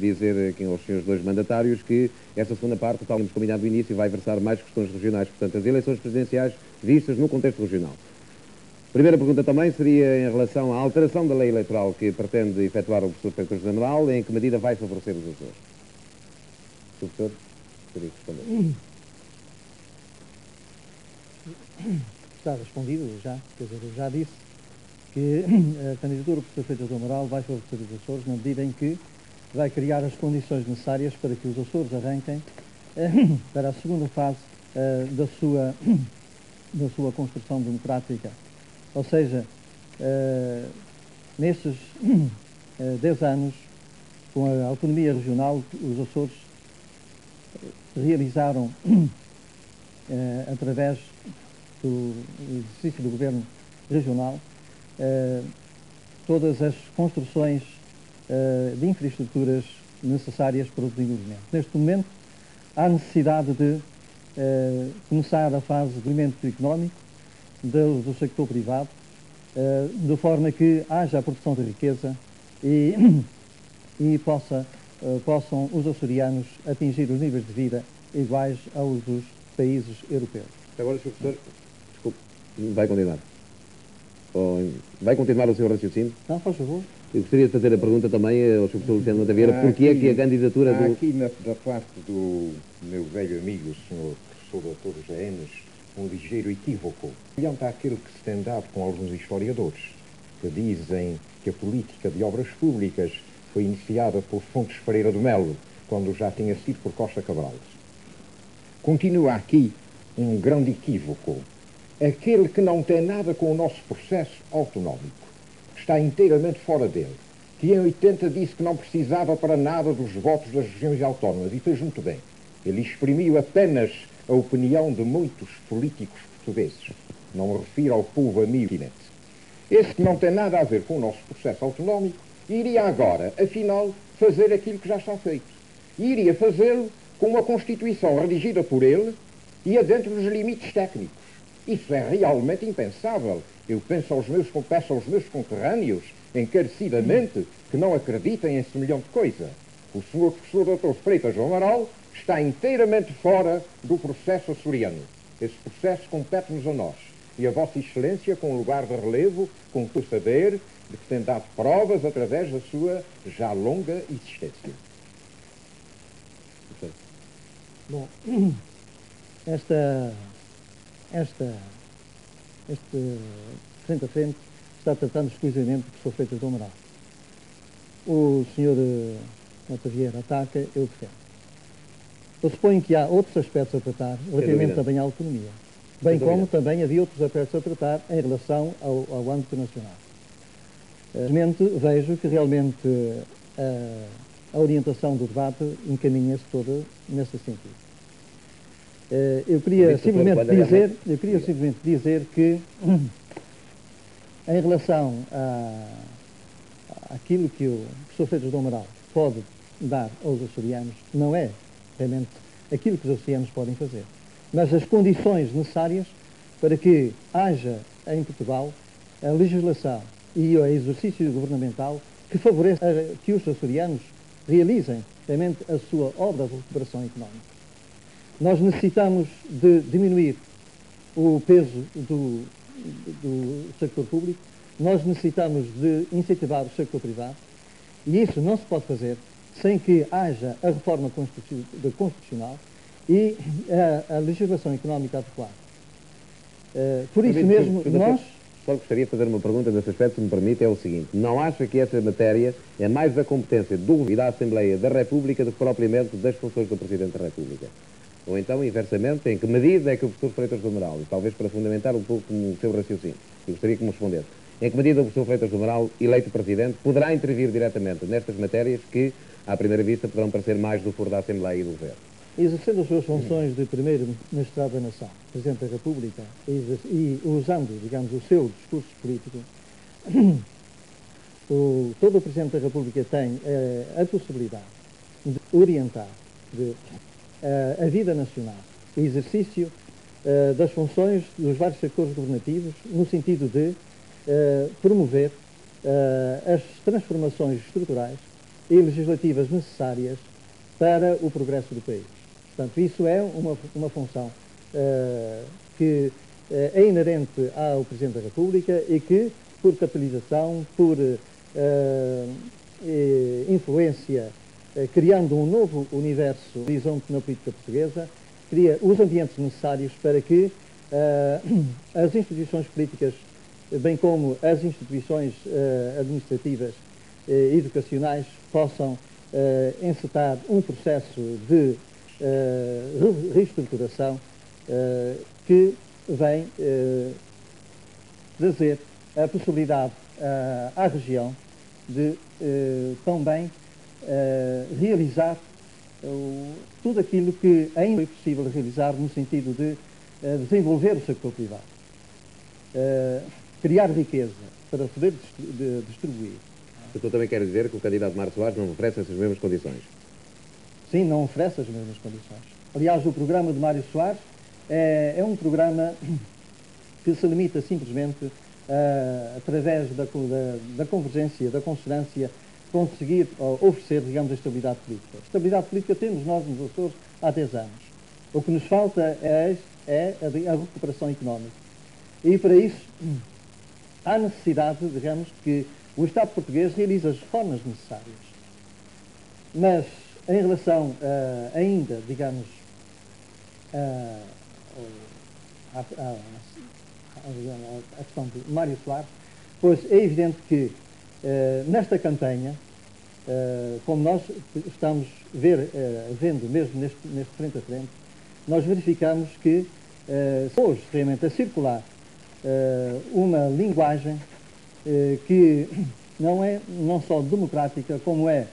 Speaker 1: dizer aqui aos senhores dois mandatários que esta segunda parte, tal como combinado no início, vai versar mais questões regionais, portanto, as eleições presidenciais vistas no contexto regional. Primeira pergunta também seria em relação à alteração da lei eleitoral que pretende efetuar o professor Freitas do Amaral, em que medida vai favorecer os Açores? Professor, queria responder.
Speaker 2: Está respondido já, quer dizer, eu já disse que a candidatura do professor Freitas do Amaral vai favorecer os Açores na medida em que vai criar as condições necessárias para que os Açores arranquem para a segunda fase da sua construção democrática. Ou seja, nesses 10 anos, com a autonomia regional, os Açores realizaram, através do exercício do governo regional, todas as construções de infraestruturas necessárias para o desenvolvimento. Neste momento, há necessidade de começar a fase de desenvolvimento económico do sector privado, de forma que haja a produção de riqueza e possam os açorianos atingir os níveis de vida iguais aos dos países europeus.
Speaker 1: Agora, Sr. Professor, desculpe, vai continuar. Vai continuar o seu raciocínio?
Speaker 2: Não, faz favor.
Speaker 1: Eu gostaria de fazer a pergunta também ao Sr. Professor Luciano Mota Vieira, porque é que a candidatura do...
Speaker 3: Aqui, da parte do meu velho amigo, o Sr. Professor Dr. José Hermes, um ligeiro equívoco. Diante àquilo que se tem dado com alguns historiadores, que dizem que a política de obras públicas foi iniciada por Fontes Pereira do Melo, quando já tinha sido por Costa Cabral. Continua aqui um grande equívoco. Aquele que não tem nada com o nosso processo autonómico, está inteiramente fora dele, que em 80 disse que não precisava para nada dos votos das regiões autónomas, e fez muito bem. Ele exprimiu apenas a opinião de muitos políticos portugueses. Não me refiro ao povo amigo. Esse que não tem nada a ver com o nosso processo autonómico, iria agora, afinal, fazer aquilo que já está feito. E iria fazê-lo com uma Constituição redigida por ele e dentro dos limites técnicos. Isso é realmente impensável. Eu peço aos meus conterrâneos, encarecidamente, que não acreditem em semelhante coisa. O senhor professor Dr. Freitas do Amaral está inteiramente fora do processo açoriano. Esse processo compete-nos a nós. E a Vossa Excelência, com lugar de relevo, com o saber de que tem dado provas através da sua já longa existência.
Speaker 2: Bom, este frente a frente está tratando exclusivamente do professor Freitas do Amaral. O senhor Mota Vieira ataca, eu defendo. Eu suponho que há outros aspectos a tratar, relativamente também à autonomia, bem como também havia outros aspectos a tratar em relação ao âmbito nacional. Realmente vejo que realmente a orientação do debate encaminha-se toda nesse sentido. Eu queria simplesmente dizer que em relação àquilo que o professor Freitas do Amaral pode dar aos açorianos, não é realmente aquilo que os açorianos podem fazer. mas as condições necessárias para que haja em Portugal a legislação e o exercício governamental que favoreça que os açorianos realizem realmente a sua obra de recuperação económica. Nós necessitamos de diminuir o peso do sector público, nós necessitamos de incentivar o sector privado, e isso não se pode fazer sem que haja a reforma constitucional e a legislação económica adequada. Por isso mesmo, nós...
Speaker 1: Só gostaria de fazer uma pergunta nesse aspecto, se me permite, é o seguinte: não acha que essa matéria é mais da competência do e da Assembleia da República do que propriamente das funções do Presidente da República? Ou então, inversamente, em que medida é que o professor Freitas do Amaral, e talvez para fundamentar um pouco o seu raciocínio, eu gostaria que me respondesse, em que medida o professor Freitas do Amaral, eleito Presidente, poderá intervir diretamente nestas matérias que, à primeira vista, poderão parecer mais do foro da Assembleia e do Governo?
Speaker 2: Exercendo as suas funções de primeiro magistrado da nação, Presidente da República, e usando, digamos, o seu discurso político, todo o Presidente da República tem a possibilidade de orientar a vida nacional, o exercício das funções dos vários setores governativos, no sentido de promover as transformações estruturais e legislativas necessárias para o progresso do país. Portanto, isso é uma função que é inerente ao Presidente da República e que, por catalisação, por influência, criando um novo universo, horizonte na política portuguesa, cria os ambientes necessários para que as instituições políticas, bem como as instituições administrativas e educacionais, possam encetar um processo de reestruturação que vem trazer a possibilidade à região de também realizar tudo aquilo que ainda é possível realizar no sentido de desenvolver o sector privado, criar riqueza para poder distribuir.
Speaker 1: O senhor também quer dizer que o candidato Mário Soares não oferece essas mesmas condições?
Speaker 2: Sim, não oferece as mesmas condições. Aliás, o programa de Mário Soares é um programa que se limita simplesmente através da convergência, da consonância, conseguir oferecer, digamos, a estabilidade política. A estabilidade política temos nós nos Açores há 10 anos. O que nos falta é a recuperação económica. E para isso há necessidade, digamos, que o Estado português realize as reformas necessárias. Mas em relação ainda, digamos, à questão de Mário Soares, pois é evidente que nesta campanha, como nós estamos vendo mesmo neste frente a frente, nós verificamos que hoje realmente a circular uma linguagem que não só democrática, como é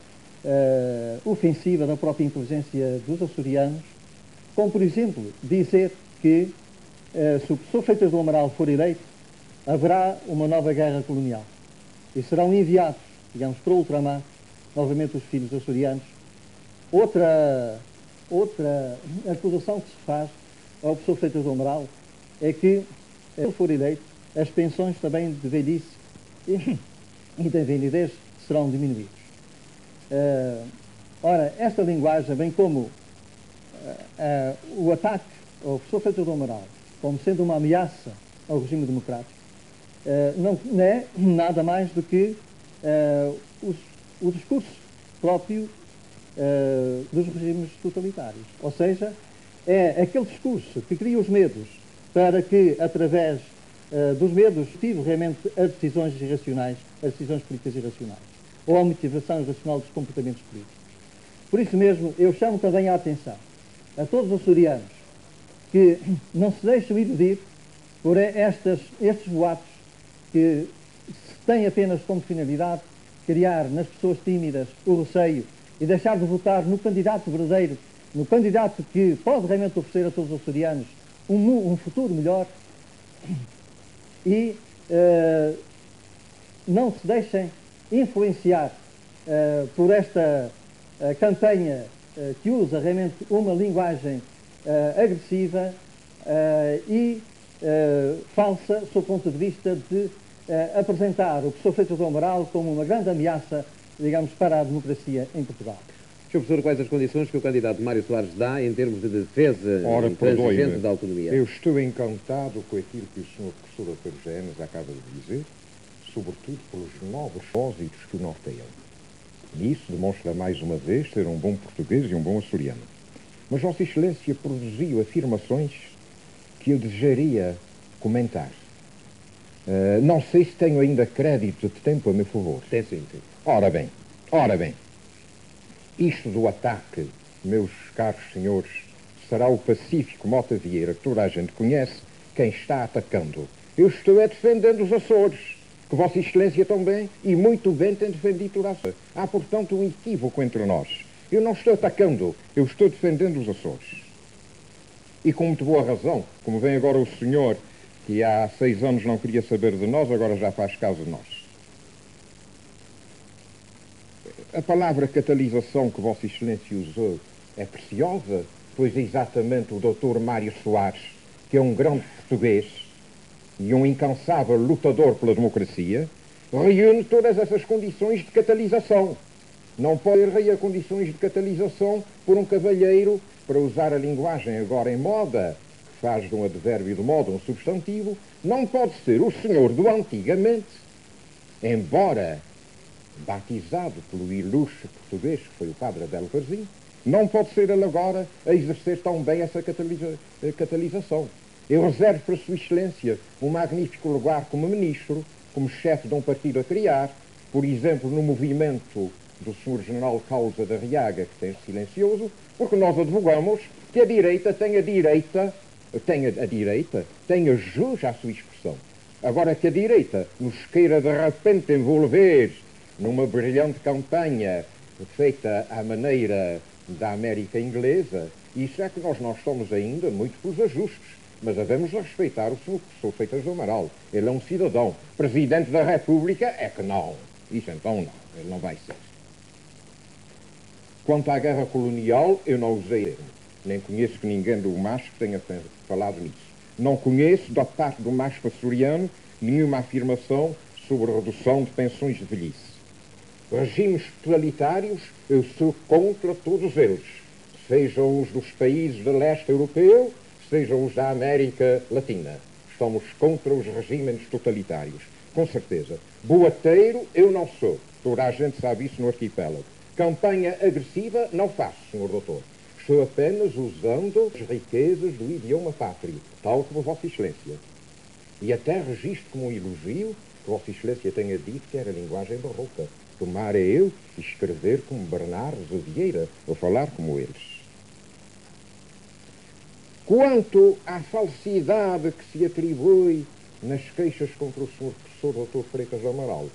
Speaker 2: ofensiva da própria inteligência dos açorianos, como, por exemplo, dizer que se o professor Freitas do Amaral for eleito, haverá uma nova guerra colonial e serão enviados, digamos, para o ultramar, novamente os filhos açorianos. Outra acusação que se faz ao professor Freitas do Amaral é que, se ele for eleito, as pensões também de velhice e da invalidez serão diminuídas. Ora, esta linguagem, bem como o ataque ao professor Freitas do Amaral como sendo uma ameaça ao regime democrático, não é nada mais do que o discurso próprio dos regimes totalitários. Ou seja, é aquele discurso que cria os medos para que, através dos medos, tive realmente as decisões irracionais, as decisões políticas irracionais, ou a motivação irracional dos comportamentos políticos. Por isso mesmo, eu chamo também a atenção a todos os açorianos que não se deixam iludir por estes boatos que têm apenas como finalidade criar nas pessoas tímidas o receio e deixar de votar no candidato verdadeiro, no candidato que pode realmente oferecer a todos os açorianos um futuro melhor, e não se deixem influenciar por esta campanha que usa realmente uma linguagem agressiva e falsa, sob o ponto de vista de apresentar o professor Freitas do Amaral como uma grande ameaça, digamos, para a democracia em Portugal.
Speaker 1: Sr. Professor, quais as condições que o candidato Mário Soares dá em termos de defesa intransigente da autonomia?
Speaker 3: Eu estou encantado com aquilo que o Sr. Professor Dr. Genes acaba de dizer, sobretudo pelos novos propósitos que o norteiam. E isso demonstra mais uma vez ser um bom português e um bom açoriano. Mas Vossa Excelência produziu afirmações que eu desejaria comentar. Não sei se tenho ainda crédito de tempo a meu favor.
Speaker 1: Tem sim.
Speaker 3: Ora bem. Isto do ataque, meus caros senhores, será o Pacífico Mota Vieira, que toda a gente conhece, quem está atacando. Eu estou defendendo os Açores, que Vossa Excelência também, e muito bem, tem defendido toda a Açores. Há, portanto, um equívoco entre nós. Eu não estou atacando, eu estou defendendo os Açores. E com muito boa razão, como vem agora o senhor, que há 6 anos não queria saber de nós, agora já faz caso de nós. A palavra catalisação que Vossa Excelência usou é preciosa, pois é exatamente o Dr. Mário Soares, que é um grande português e um incansável lutador pela democracia, reúne todas essas condições de catalisação. Não pode haver condições de catalisação por um cavalheiro, para usar a linguagem agora em moda, que faz de um advérbio de moda um substantivo, não pode ser o senhor do antigamente, embora batizado pelo ilustre português, que foi o padre Adélio Varzim, não pode ser ele agora a exercer tão bem essa catalisação. Eu reservo para Sua Excelência um magnífico lugar como ministro, como chefe de um partido a criar, por exemplo, no movimento do Sr. General Causa da Riaga, que tem silencioso, porque nós advogamos que a direita tenha jus à sua expressão. Agora que a direita nos queira de repente envolver numa brilhante campanha feita à maneira da América inglesa, isso é que nós não estamos ainda muito pelos ajustes, mas devemos respeitar o Sr. Professor Freitas do Amaral. Ele é um cidadão. Presidente da República é que não. Isso então não, ele não vai ser. Quanto à guerra colonial, eu não usei termo. Nem conheço que ninguém do MASP tenha falado nisso. Não conheço, da parte do MASP açoriano, nenhuma afirmação sobre redução de pensões de velhice. Regimes totalitários, eu sou contra todos eles. Sejam os dos países do leste europeu, sejam os da América Latina. Estamos contra os regimes totalitários, com certeza. Boateiro, eu não sou. Toda a gente sabe isso no arquipélago. Campanha agressiva, não faço, Sr. Doutor. Estou apenas usando as riquezas do idioma pátrio, tal como Vossa Excelência. E até registro como um elogio que Vossa Excelência tenha dito que era linguagem barroca. Tomara eu escrever como Bernardo de Vieira, ou falar como eles. Quanto à falsidade que se atribui nas queixas contra o Sr. Professor Dr. Freitas do Amaral,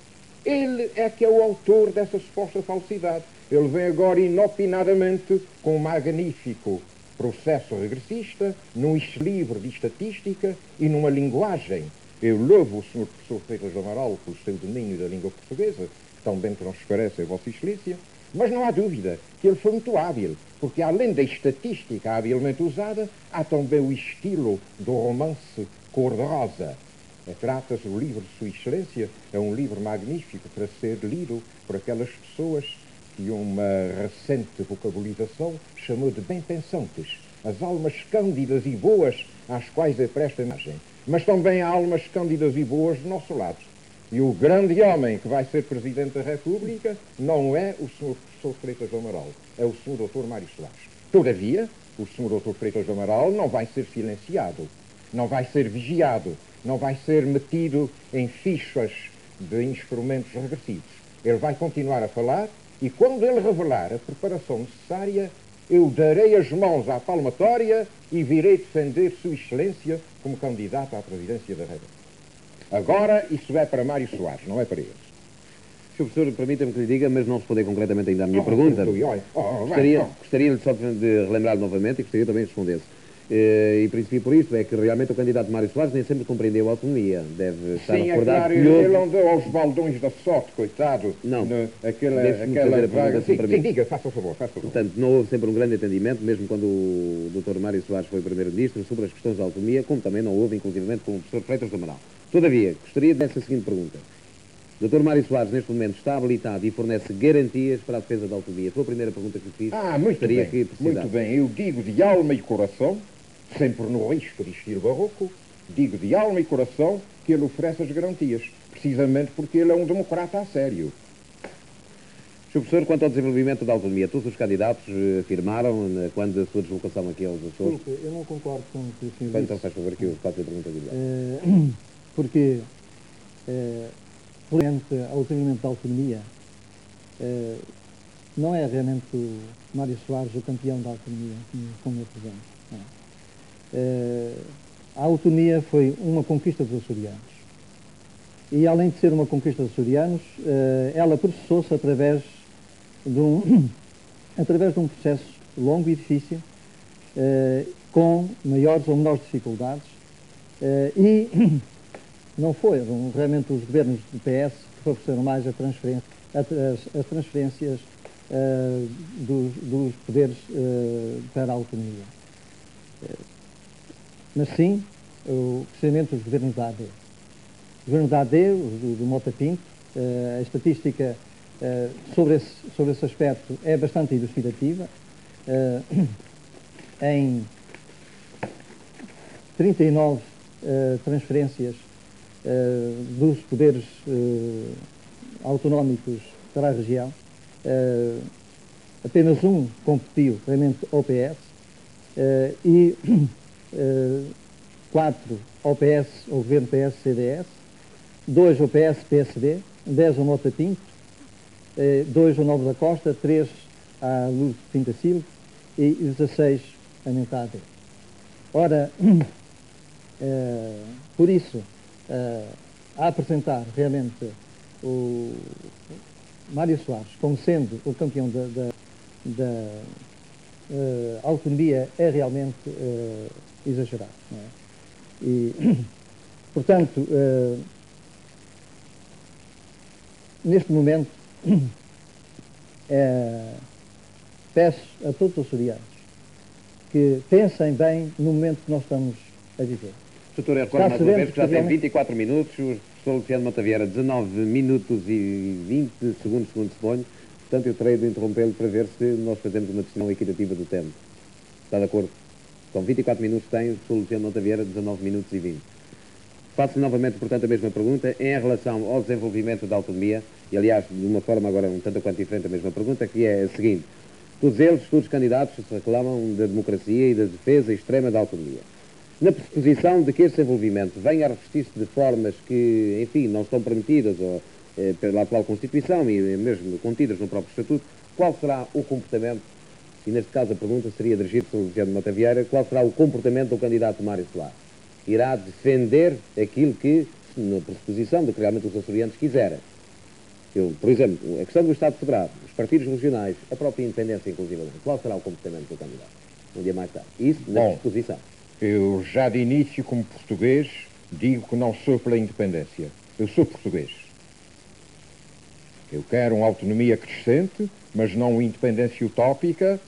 Speaker 3: ele é que é o autor dessa suposta falsidade. Ele vem agora inopinadamente com um magnífico processo regressista, num livro de estatística e numa linguagem. Eu louvo o Sr. Professor Freitas do Amaral pelo seu domínio da língua portuguesa, que tão bem transparece a Vossa Excelência, mas não há dúvida que ele foi muito hábil, porque além da estatística habilmente usada, há também o estilo do romance cor-de-rosa. Trata-se do livro de Sua Excelência, é um livro magnífico para ser lido por aquelas pessoas que uma recente vocabilização chamou de bem-pensantes, as almas cândidas e boas às quais eu presto imagem. Mas também há almas cândidas e boas do nosso lado. E o grande homem que vai ser Presidente da República não é o Sr. Professor Freitas do Amaral, é o Sr. Dr. Mário Soares. Todavia, o Sr. Dr. Freitas do Amaral não vai ser silenciado, não vai ser vigiado, não vai ser metido em fichas de instrumentos regressivos. Ele vai continuar a falar e quando ele revelar a preparação necessária, eu darei as mãos à palmatória e virei defender Sua Excelência como candidato à presidência da República. Agora, isso é para Mário Soares, não é para eles.
Speaker 1: Sr. Professor, permita-me que lhe diga, mas não responder concretamente ainda à minha pergunta. Gostaria só de relembrar novamente e gostaria também que respondesse. E principio por isto é que realmente o candidato Mário Soares nem sempre compreendeu a autonomia. Deve estar recordado.
Speaker 3: Sim, é claro, ele andou aos baldões da sorte, coitado.
Speaker 1: Não,
Speaker 3: aquela vaga. Sim, diga, faça o favor.
Speaker 1: Portanto, não houve sempre um grande entendimento, mesmo quando o Dr. Mário Soares foi primeiro-ministro, sobre as questões da autonomia, como também não houve, inclusivamente, com o professor Freitas do Amaral. Todavia, gostaria dessa seguinte pergunta. O Dr. Mário Soares, neste momento, está habilitado e fornece garantias para a defesa da autonomia? Foi a primeira pergunta que fiz.
Speaker 3: Muito bem. Eu digo de alma e coração, sempre no risco de estilo barroco, digo de alma e coração que ele oferece as garantias, precisamente porque ele é um democrata a sério.
Speaker 1: Sr. Professor, quanto ao desenvolvimento da autonomia, todos os candidatos afirmaram, quando a sua deslocação aqui aos Açores...
Speaker 2: Eu não concordo com o que o senhor disse.
Speaker 1: Então faz favor que eu faço a pergunta de
Speaker 2: porque, realmente, ao desenvolvimento da autonomia, não é realmente o Mário Soares o campeão da autonomia, como eu presento. A autonomia foi uma conquista dos açorianos. E, além de ser uma conquista dos açorianos, ela processou-se através de um processo longo e difícil, com maiores ou menores dificuldades, e não foram realmente os governos do PS que favoreceram mais as transferências dos poderes para a autonomia. Mas sim, o crescimento dos governos da AD. O governo da AD, do Mota Pinto, a estatística sobre esse aspecto é bastante elucidativa. Em 39 transferências dos poderes autonómicos para a região, apenas um competiu realmente ao PS e 4 ao PS, ao governo PS-CDS, 2 ao PS-PSD, 10 ao Mota Pinto, 2 ao Novo da Costa, 3 à Luz de Pinta Silva e 16 a Mentada. Ora, por isso, a apresentar realmente o Mário Soares como sendo o campeão da autonomia é realmente exagerado. Não é? E, portanto, neste momento, peço a todos os açorianos que pensem bem no momento que nós estamos a viver.
Speaker 1: Doutor, recordo mais uma vez que já tem 24 minutos, o professor Luciano Mota Vieira 19 minutos e 20 segundos, segundo suponho, portanto eu terei de interrompê-lo para ver se nós fazemos uma decisão equitativa do tempo. Está de acordo? Com 24 minutos tem o professor Luciano Mota Vieira 19 minutos e 20. Faço novamente, portanto, a mesma pergunta em relação ao desenvolvimento da autonomia, e aliás, de uma forma agora um tanto quanto diferente a mesma pergunta, que é a seguinte. Todos os candidatos se reclamam da democracia e da defesa extrema da autonomia. Na pressuposição de que este desenvolvimento venha a revestir-se de formas que, enfim, não estão permitidas pela atual Constituição e mesmo contidas no próprio Estatuto, qual será o comportamento, e neste caso a pergunta seria dirigida ao Luciano Mota Vieira, qual será o comportamento do candidato Mário Soares? Irá defender aquilo que, na pressuposição de que realmente os açorianos quiserem. Por exemplo, a questão do Estado Federado, os partidos regionais, a própria independência inclusivamente, qual será o comportamento do candidato? Um dia mais tarde. Isso na pressuposição.
Speaker 3: Eu já de início, como português, digo que não sou pela independência. Eu sou português. Eu quero uma autonomia crescente, mas não uma independência utópica.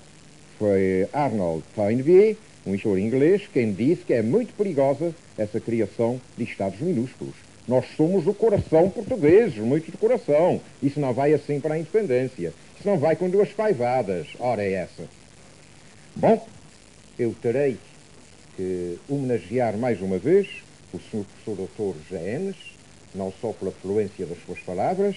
Speaker 3: Foi Arnold Toynbee, um historiador inglês, quem disse que é muito perigosa essa criação de Estados minúsculos. Nós somos o coração português, muito de coração. Isso não vai assim para a independência. Isso não vai com duas paivadas. Ora é essa. Bom, eu terei que homenagear mais uma vez o Sr. Professor Dr. Jaenes, não só pela fluência das suas palavras,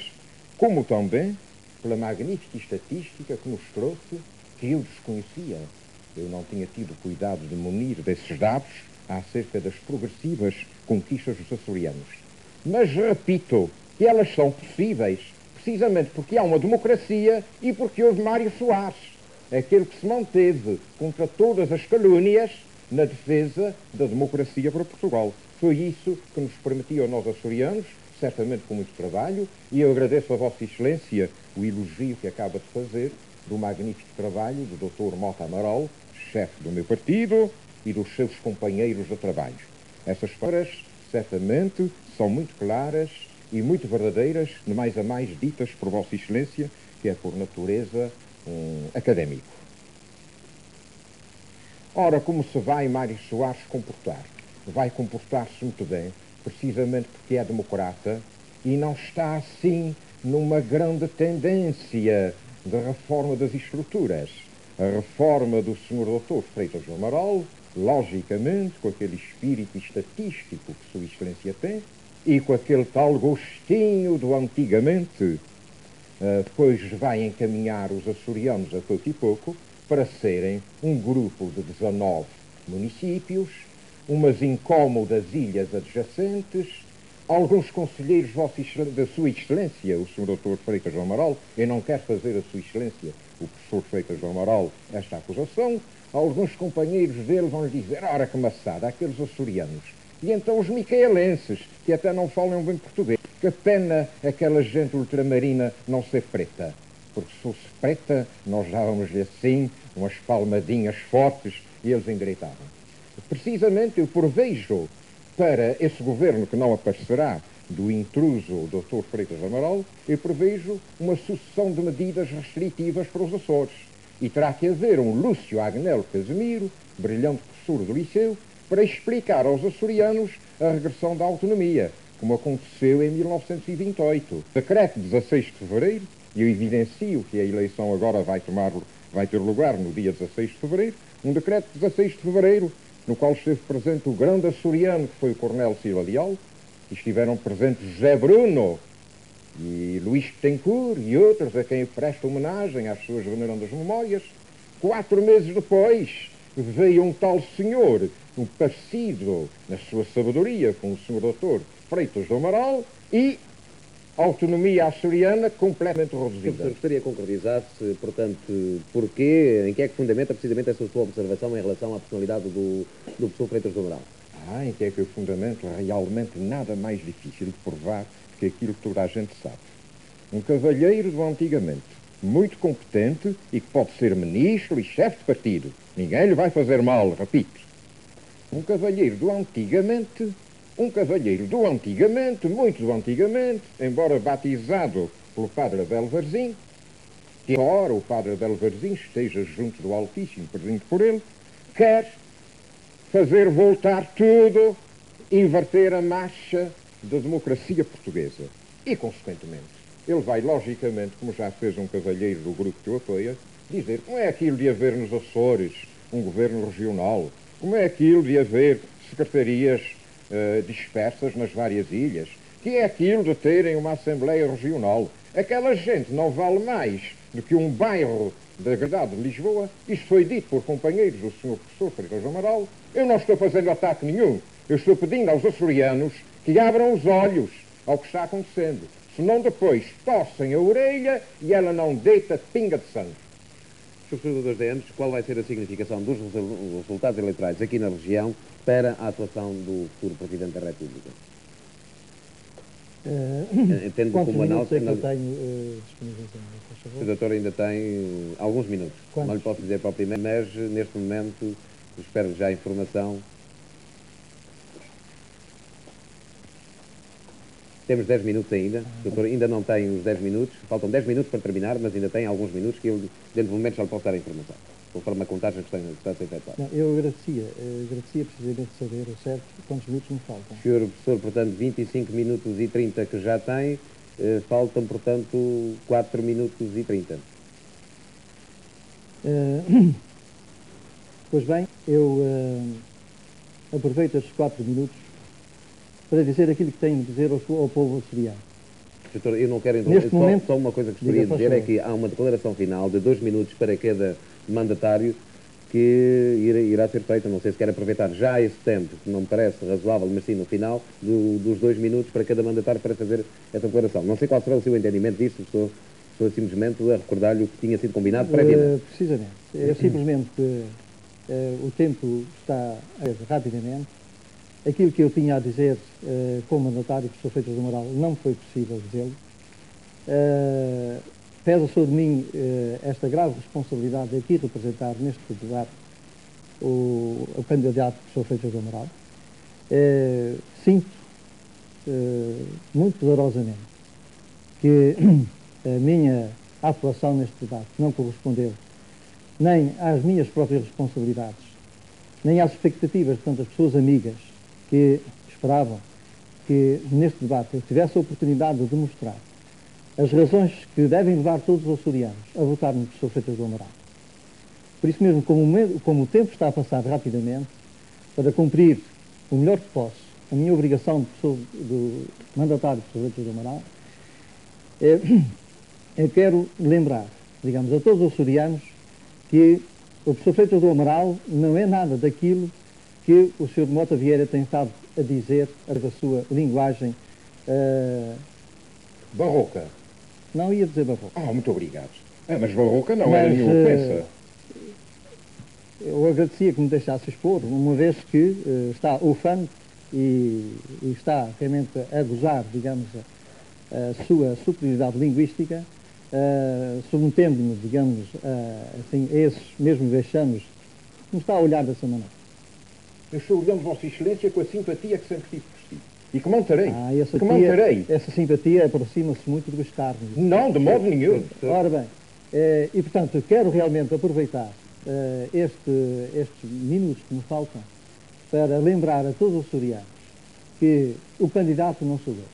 Speaker 3: como também pela magnífica estatística que nos trouxe, que eu desconhecia. Eu não tinha tido cuidado de munir desses dados acerca das progressivas conquistas dos açorianos. Mas repito que elas são possíveis, precisamente porque há uma democracia e porque houve Mário Soares, aquele que se manteve contra todas as calúnias na defesa da democracia para Portugal. Foi isso que nos permitiu a nós açorianos, certamente com muito trabalho, e eu agradeço a Vossa Excelência o elogio que acaba de fazer do magnífico trabalho do Dr. Mota Amaral, chefe do meu partido, e dos seus companheiros de trabalho. Essas palavras, certamente, são muito claras e muito verdadeiras, de mais a mais ditas por Vossa Excelência, que é por natureza um académico. Ora, como se vai Mário Soares comportar? Vai comportar-se muito bem, precisamente porque é democrata e não está assim numa grande tendência de reforma das estruturas. A reforma do Sr. Dr. Freitas do Amaral, logicamente, com aquele espírito estatístico que Sua Excelência tem e com aquele tal gostinho do antigamente, depois vai encaminhar os açorianos a pouco e pouco para serem um grupo de 19 municípios, umas incómodas ilhas adjacentes, alguns conselheiros da Sua Excelência, o Sr. Dr. Freitas do Amaral, eu não quero fazer a Sua Excelência, o professor Freitas do Amaral, esta acusação, alguns companheiros dele vão lhe dizer, ora que maçada, aqueles açorianos. E então os micaelenses, que até não falam bem português. Que pena aquela gente ultramarina não ser preta. Porque se fosse preta, nós dávamos-lhe assim umas palmadinhas fortes e eles endireitavam. Precisamente eu prevejo para esse governo que não aparecerá do intruso Dr. Freitas do Amaral, eu prevejo uma sucessão de medidas restritivas para os Açores. E terá que haver um Lúcio Agnello Casimiro, brilhante professor do liceu, para explicar aos açorianos a regressão da autonomia, como aconteceu em 1928. Decreto de 16 de fevereiro, e eu evidencio que a eleição agora vai ter lugar no dia 16 de fevereiro, um decreto de 16 de fevereiro, no qual esteve presente o grande açoriano, que foi o Coronel Silva Leal, e estiveram presentes José Bruno e Luís Betancourt e outros a quem eu presto homenagem às suas venerandas memórias. 4 meses depois veio um tal senhor, um parecido na sua sabedoria com o Sr. Dr. Freitas do Amaral, e a autonomia açoriana completamente reduzida.
Speaker 1: Professor, gostaria que concretizasse, portanto, porquê, em que é que fundamenta precisamente essa sua observação em relação à personalidade do professor Freitas do Amaral?
Speaker 3: Em que é que eu fundamento? Realmente nada mais difícil de provar que aquilo que toda a gente sabe. Um cavalheiro do antigamente, muito competente e que pode ser ministro e chefe de partido. Ninguém lhe vai fazer mal, repito. Um cavalheiro do antigamente, muito do antigamente, embora batizado pelo padre Abel Varzim, que agora o padre Abel Varzim esteja junto do Altíssimo, presente por ele, quer fazer voltar tudo, inverter a marcha da democracia portuguesa. E, consequentemente, ele vai, logicamente, como já fez um cavalheiro do grupo que o apoia, dizer como é aquilo de haver nos Açores um governo regional, como é aquilo de haver secretarias dispersas nas várias ilhas, que é aquilo de terem uma Assembleia Regional. Aquela gente não vale mais do que um bairro da Grandade de Lisboa. Isto foi dito por companheiros do Sr. Professor Freitas do Amaral. Eu não estou fazendo ataque nenhum. Eu estou pedindo aos açorianos que abram os olhos ao que está acontecendo. Senão depois torcem a orelha e ela não deita pinga de sangue.
Speaker 1: Sr. Professor dos anos, qual vai ser a significação dos resultados eleitorais aqui na região para a atuação do futuro Presidente da República? Entendo como análise.
Speaker 2: Que eu tenho disponíveis, por favor.
Speaker 1: O doutor ainda tem alguns minutos.
Speaker 2: Quantos?
Speaker 1: Não lhe posso dizer propriamente, mas neste momento espero já a informação. Temos 10 minutos ainda. O doutor ainda não tem os 10 minutos. Faltam 10 minutos para terminar, mas ainda tem alguns minutos que eu, dentro do momento, já lhe posso dar a informação. Conforme a contagem que está a ser efetuada.
Speaker 2: Não, eu agradecia precisamente saber o certo quantos minutos me faltam.
Speaker 1: Senhor professor, portanto, 25 minutos e 30 que já tem, faltam, portanto, 4 minutos e 30.
Speaker 2: Pois bem, eu aproveito estes 4 minutos para dizer aquilo que tenho de dizer ao povo açoriano.
Speaker 1: Doutor, eu não quero interromper, só uma coisa que gostaria de dizer
Speaker 2: favor.
Speaker 1: é que há uma declaração final de 2 minutos para cada mandatário que irá ser feita. Não sei se quer aproveitar já esse tempo, que não me parece razoável, mas sim no final dos 2 minutos para cada mandatário para fazer essa declaração. Não sei qual será o seu entendimento disto, estou simplesmente a recordar-lhe o que tinha sido combinado previamente.
Speaker 2: Precisamente. É simplesmente que o tempo está rapidamente. Aquilo que eu tinha a dizer como mandatário, professor Freitas do Amaral, não foi possível dizê-lo. Pesa sobre mim esta grave responsabilidade de aqui representar neste debate o candidato professor Freitas do Amaral, sinto muito dolorosamente que a minha atuação neste debate não correspondeu nem às minhas próprias responsabilidades, nem às expectativas de tantas pessoas amigas que esperavam que neste debate eu tivesse a oportunidade de demonstrar as razões que devem levar todos os açorianos a votar no professor Freitas do Amaral. Por isso mesmo, como o tempo está a passar rapidamente, para cumprir o melhor que posso a minha obrigação do mandatário do professor Freitas do Amaral, eu quero lembrar, digamos, a todos os açorianos que o professor Freitas do Amaral não é nada daquilo que o Sr. Mota Vieira tem estado a dizer da sua linguagem
Speaker 3: barroca.
Speaker 2: Não ia dizer barroca.
Speaker 3: Muito obrigado. Mas barroca não era nenhuma ofensa.
Speaker 2: Eu agradecia que me deixasse expor, uma vez que está ufano e está realmente a gozar, digamos, a sua superioridade linguística, submetendo-me, digamos, assim, a esses mesmos vexames, me está a olhar dessa maneira.
Speaker 3: Eu estou olhando Vossa Excelência com a simpatia que sempre tive por si. E que manterei.
Speaker 2: Essa simpatia aproxima-se muito do escárnio.
Speaker 3: Não, de modo nenhum.
Speaker 2: Ora bem, e portanto, quero realmente aproveitar estes minutos que me faltam para lembrar a todos os açorianos que o candidato não sou eu.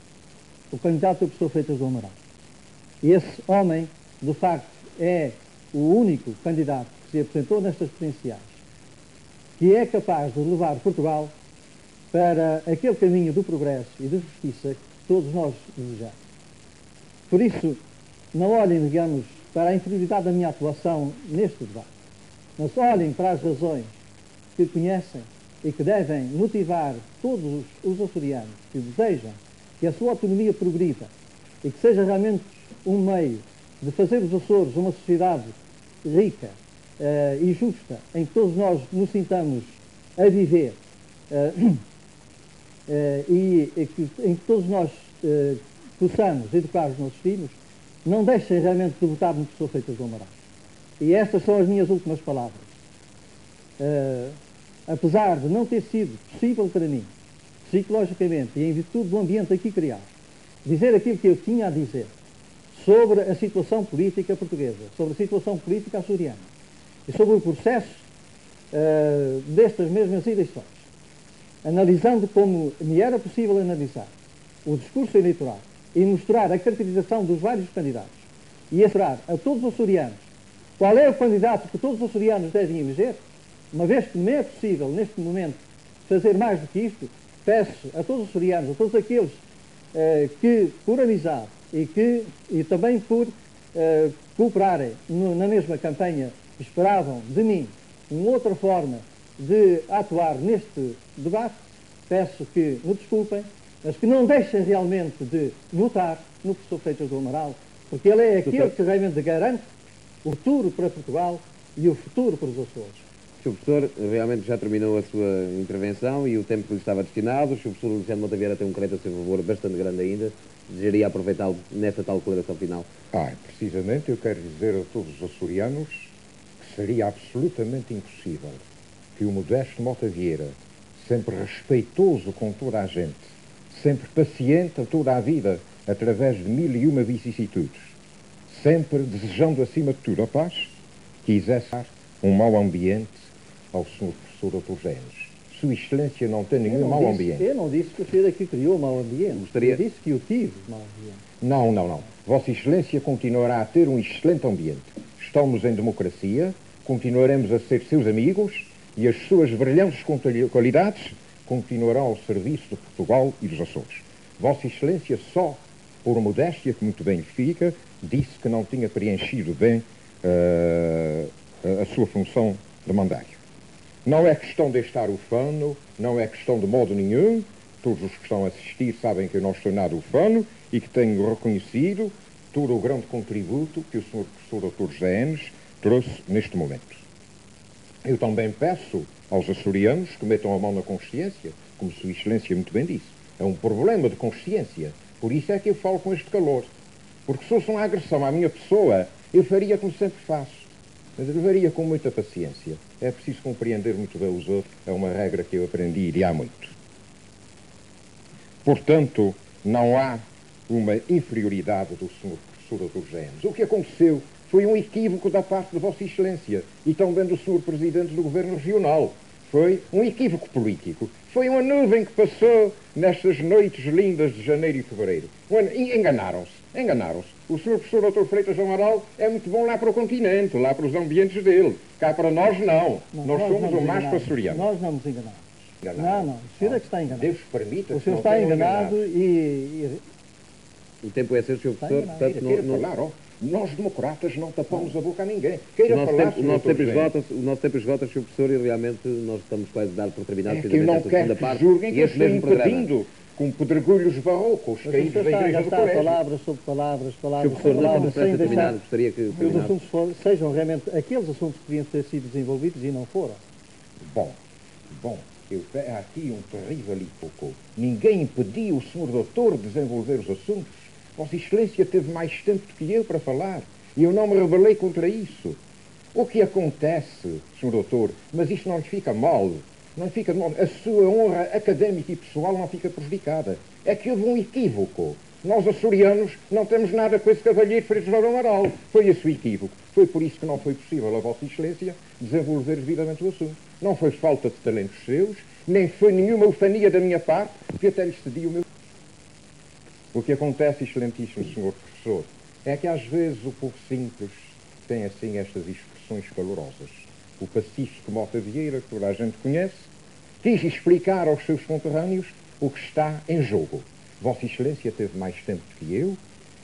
Speaker 2: O candidato é o professor Freitas do Amaral. E esse homem, de facto, é o único candidato que se apresentou nestas presidenciais que é capaz de levar Portugal para aquele caminho do progresso e da justiça que todos nós desejamos. Por isso, não olhem, digamos, para a inferioridade da minha atuação neste debate, mas olhem para as razões que conhecem e que devem motivar todos os açorianos que desejam que a sua autonomia progrida e que seja realmente um meio de fazer dos Açores uma sociedade rica e justa, em que todos nós nos sintamos a viver em que todos nós possamos educar os nossos filhos, não deixem realmente de votar no professor Freitas do Amaral. E estas são as minhas últimas palavras. Apesar de não ter sido possível para mim, psicologicamente e em virtude do ambiente aqui criado, dizer aquilo que eu tinha a dizer sobre a situação política portuguesa, sobre a situação política açoriana e sobre o processo destas mesmas eleições, analisando como me era possível analisar o discurso eleitoral e mostrar a caracterização dos vários candidatos e assegurar a todos os açorianos qual é o candidato que todos os açorianos devem eleger, uma vez que não é possível neste momento fazer mais do que isto, peço a todos os açorianos, a todos aqueles que por amizade e também por cooperarem na mesma campanha esperavam de mim uma outra forma de atuar neste debate, peço que me desculpem, mas que não deixem realmente de votar no professor Freitas do Amaral, porque ele é aquele que realmente garante o futuro para Portugal e o futuro para os Açores.
Speaker 1: O Sr. Professor realmente já terminou a sua intervenção e o tempo que lhe estava destinado. O Sr. Professor Luciano Mota Vieira tem um crédito a seu favor bastante grande ainda. Desejaria aproveitá-lo nesta tal declaração final.
Speaker 3: Precisamente eu quero dizer a todos os açorianos que seria absolutamente impossível que o modesto Mota Vieira, sempre respeitoso com toda a gente, sempre paciente a toda a vida, através de 1001 vicissitudes, sempre desejando acima de tudo a paz, quisesse dar um mau ambiente ao Sr. Professor Dr. Genes. Sua Excelência não tem nenhum mau ambiente.
Speaker 2: Eu não disse que o senhor aqui criou mau ambiente. Eu disse que eu tive mau ambiente.
Speaker 3: Não. Vossa Excelência continuará a ter um excelente ambiente. Estamos em democracia, continuaremos a ser seus amigos e as suas brilhantes qualidades continuarão ao serviço de Portugal e dos Açores. Vossa Excelência, só por modéstia, que muito bem fica, disse que não tinha preenchido bem a sua função de mandário. Não é questão de estar ufano, não é questão de modo nenhum. Todos os que estão a assistir sabem que eu não estou nada ufano e que tenho reconhecido todo o grande contributo que o Sr. Professor Dr. Genes trouxe neste momento. Eu também peço aos açorianos que metam a mão na consciência, como Sua Excelência muito bem disse. É um problema de consciência. Por isso é que eu falo com este calor. Porque se fosse uma agressão à minha pessoa, eu faria como sempre faço. Mas levaria com muita paciência. É preciso compreender muito bem os outros. É uma regra que eu aprendi e há muito. Portanto, não há uma inferioridade do Sr. Professor Dr. James. O que aconteceu foi um equívoco da parte de Vossa Excelência e também do Sr. Presidente do Governo Regional. Foi um equívoco político. Foi uma nuvem que passou nestas noites lindas de janeiro e fevereiro. Enganaram-se. O Sr. Professor Dr. Freitas do Amaral é muito bom lá para o continente, lá para os ambientes dele. Cá para nós, não. Nós somos o mais passoriano.
Speaker 2: Nós não nos enganamos. Não. O senhor é que está enganado.
Speaker 3: Deus permita.
Speaker 2: O senhor está enganado e...
Speaker 1: O tempo é seu, Sr. Professor. Portanto,
Speaker 3: nós, democratas, não tapamos a boca a ninguém. Queira falar,
Speaker 1: o nosso tempo esgota, Sr. Professor, e realmente nós estamos quase a dar por terminado.
Speaker 3: É que eu não quero que julguem que eu estou impedindo com pedregulhos barrocos caídos da igreja do colégio.
Speaker 2: Palavras sobre palavras,
Speaker 1: Sr. Professor, não estamos prestes a terminar, gostaria que
Speaker 2: os assuntos sejam realmente aqueles assuntos que deviam ter sido desenvolvidos e não foram.
Speaker 3: Bom, há aqui um terrível equívoco. Ninguém impediu o Sr. Doutor de desenvolver os assuntos. Vossa Excelência teve mais tempo do que eu para falar e eu não me rebelei contra isso. O que acontece, Sr. Doutor, mas isto não lhe fica mal, a sua honra académica e pessoal não fica prejudicada. É que houve um equívoco. Nós, açorianos, não temos nada com esse cavalheiro Freitas do Amaral. Foi esse o equívoco. Foi por isso que não foi possível a Vossa Excelência desenvolver devidamente o assunto. Não foi falta de talentos seus, nem foi nenhuma ufania da minha parte, que até lhe cedi o meu... O que acontece, excelentíssimo Sr. Professor, é que às vezes o povo simples tem assim estas expressões calorosas. O pacífico Mota Vieira, que toda a gente conhece, quis explicar aos seus conterrâneos o que está em jogo. Vossa Excelência teve mais tempo que eu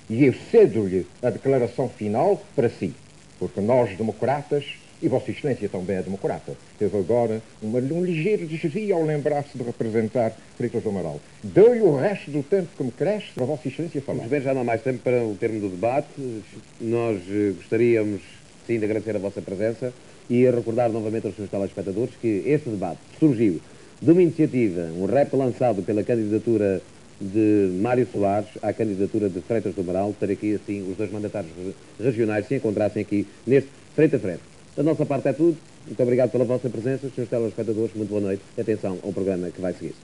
Speaker 3: e eu cedo-lhe a declaração final para si, porque nós, democratas, e Vossa Excelência também é democrata, teve agora um ligeiro desvio ao lembrar-se de representar Freitas do Amaral. Dou-lhe o resto do tempo que me cresce para Vossa Excelência falar.
Speaker 1: Vamos ver, já não há mais tempo para o termo do debate. Nós gostaríamos, sim, de agradecer a vossa presença e a recordar novamente aos seus telespectadores que este debate surgiu de uma iniciativa, um repto lançado pela candidatura de Mário Soares à candidatura de Freitas do Amaral, para que assim os dois mandatários regionais se encontrassem aqui neste frente a frente. Da nossa parte é tudo. Muito obrigado pela vossa presença, senhores telespectadores. Muito boa noite. Atenção ao programa que vai seguir.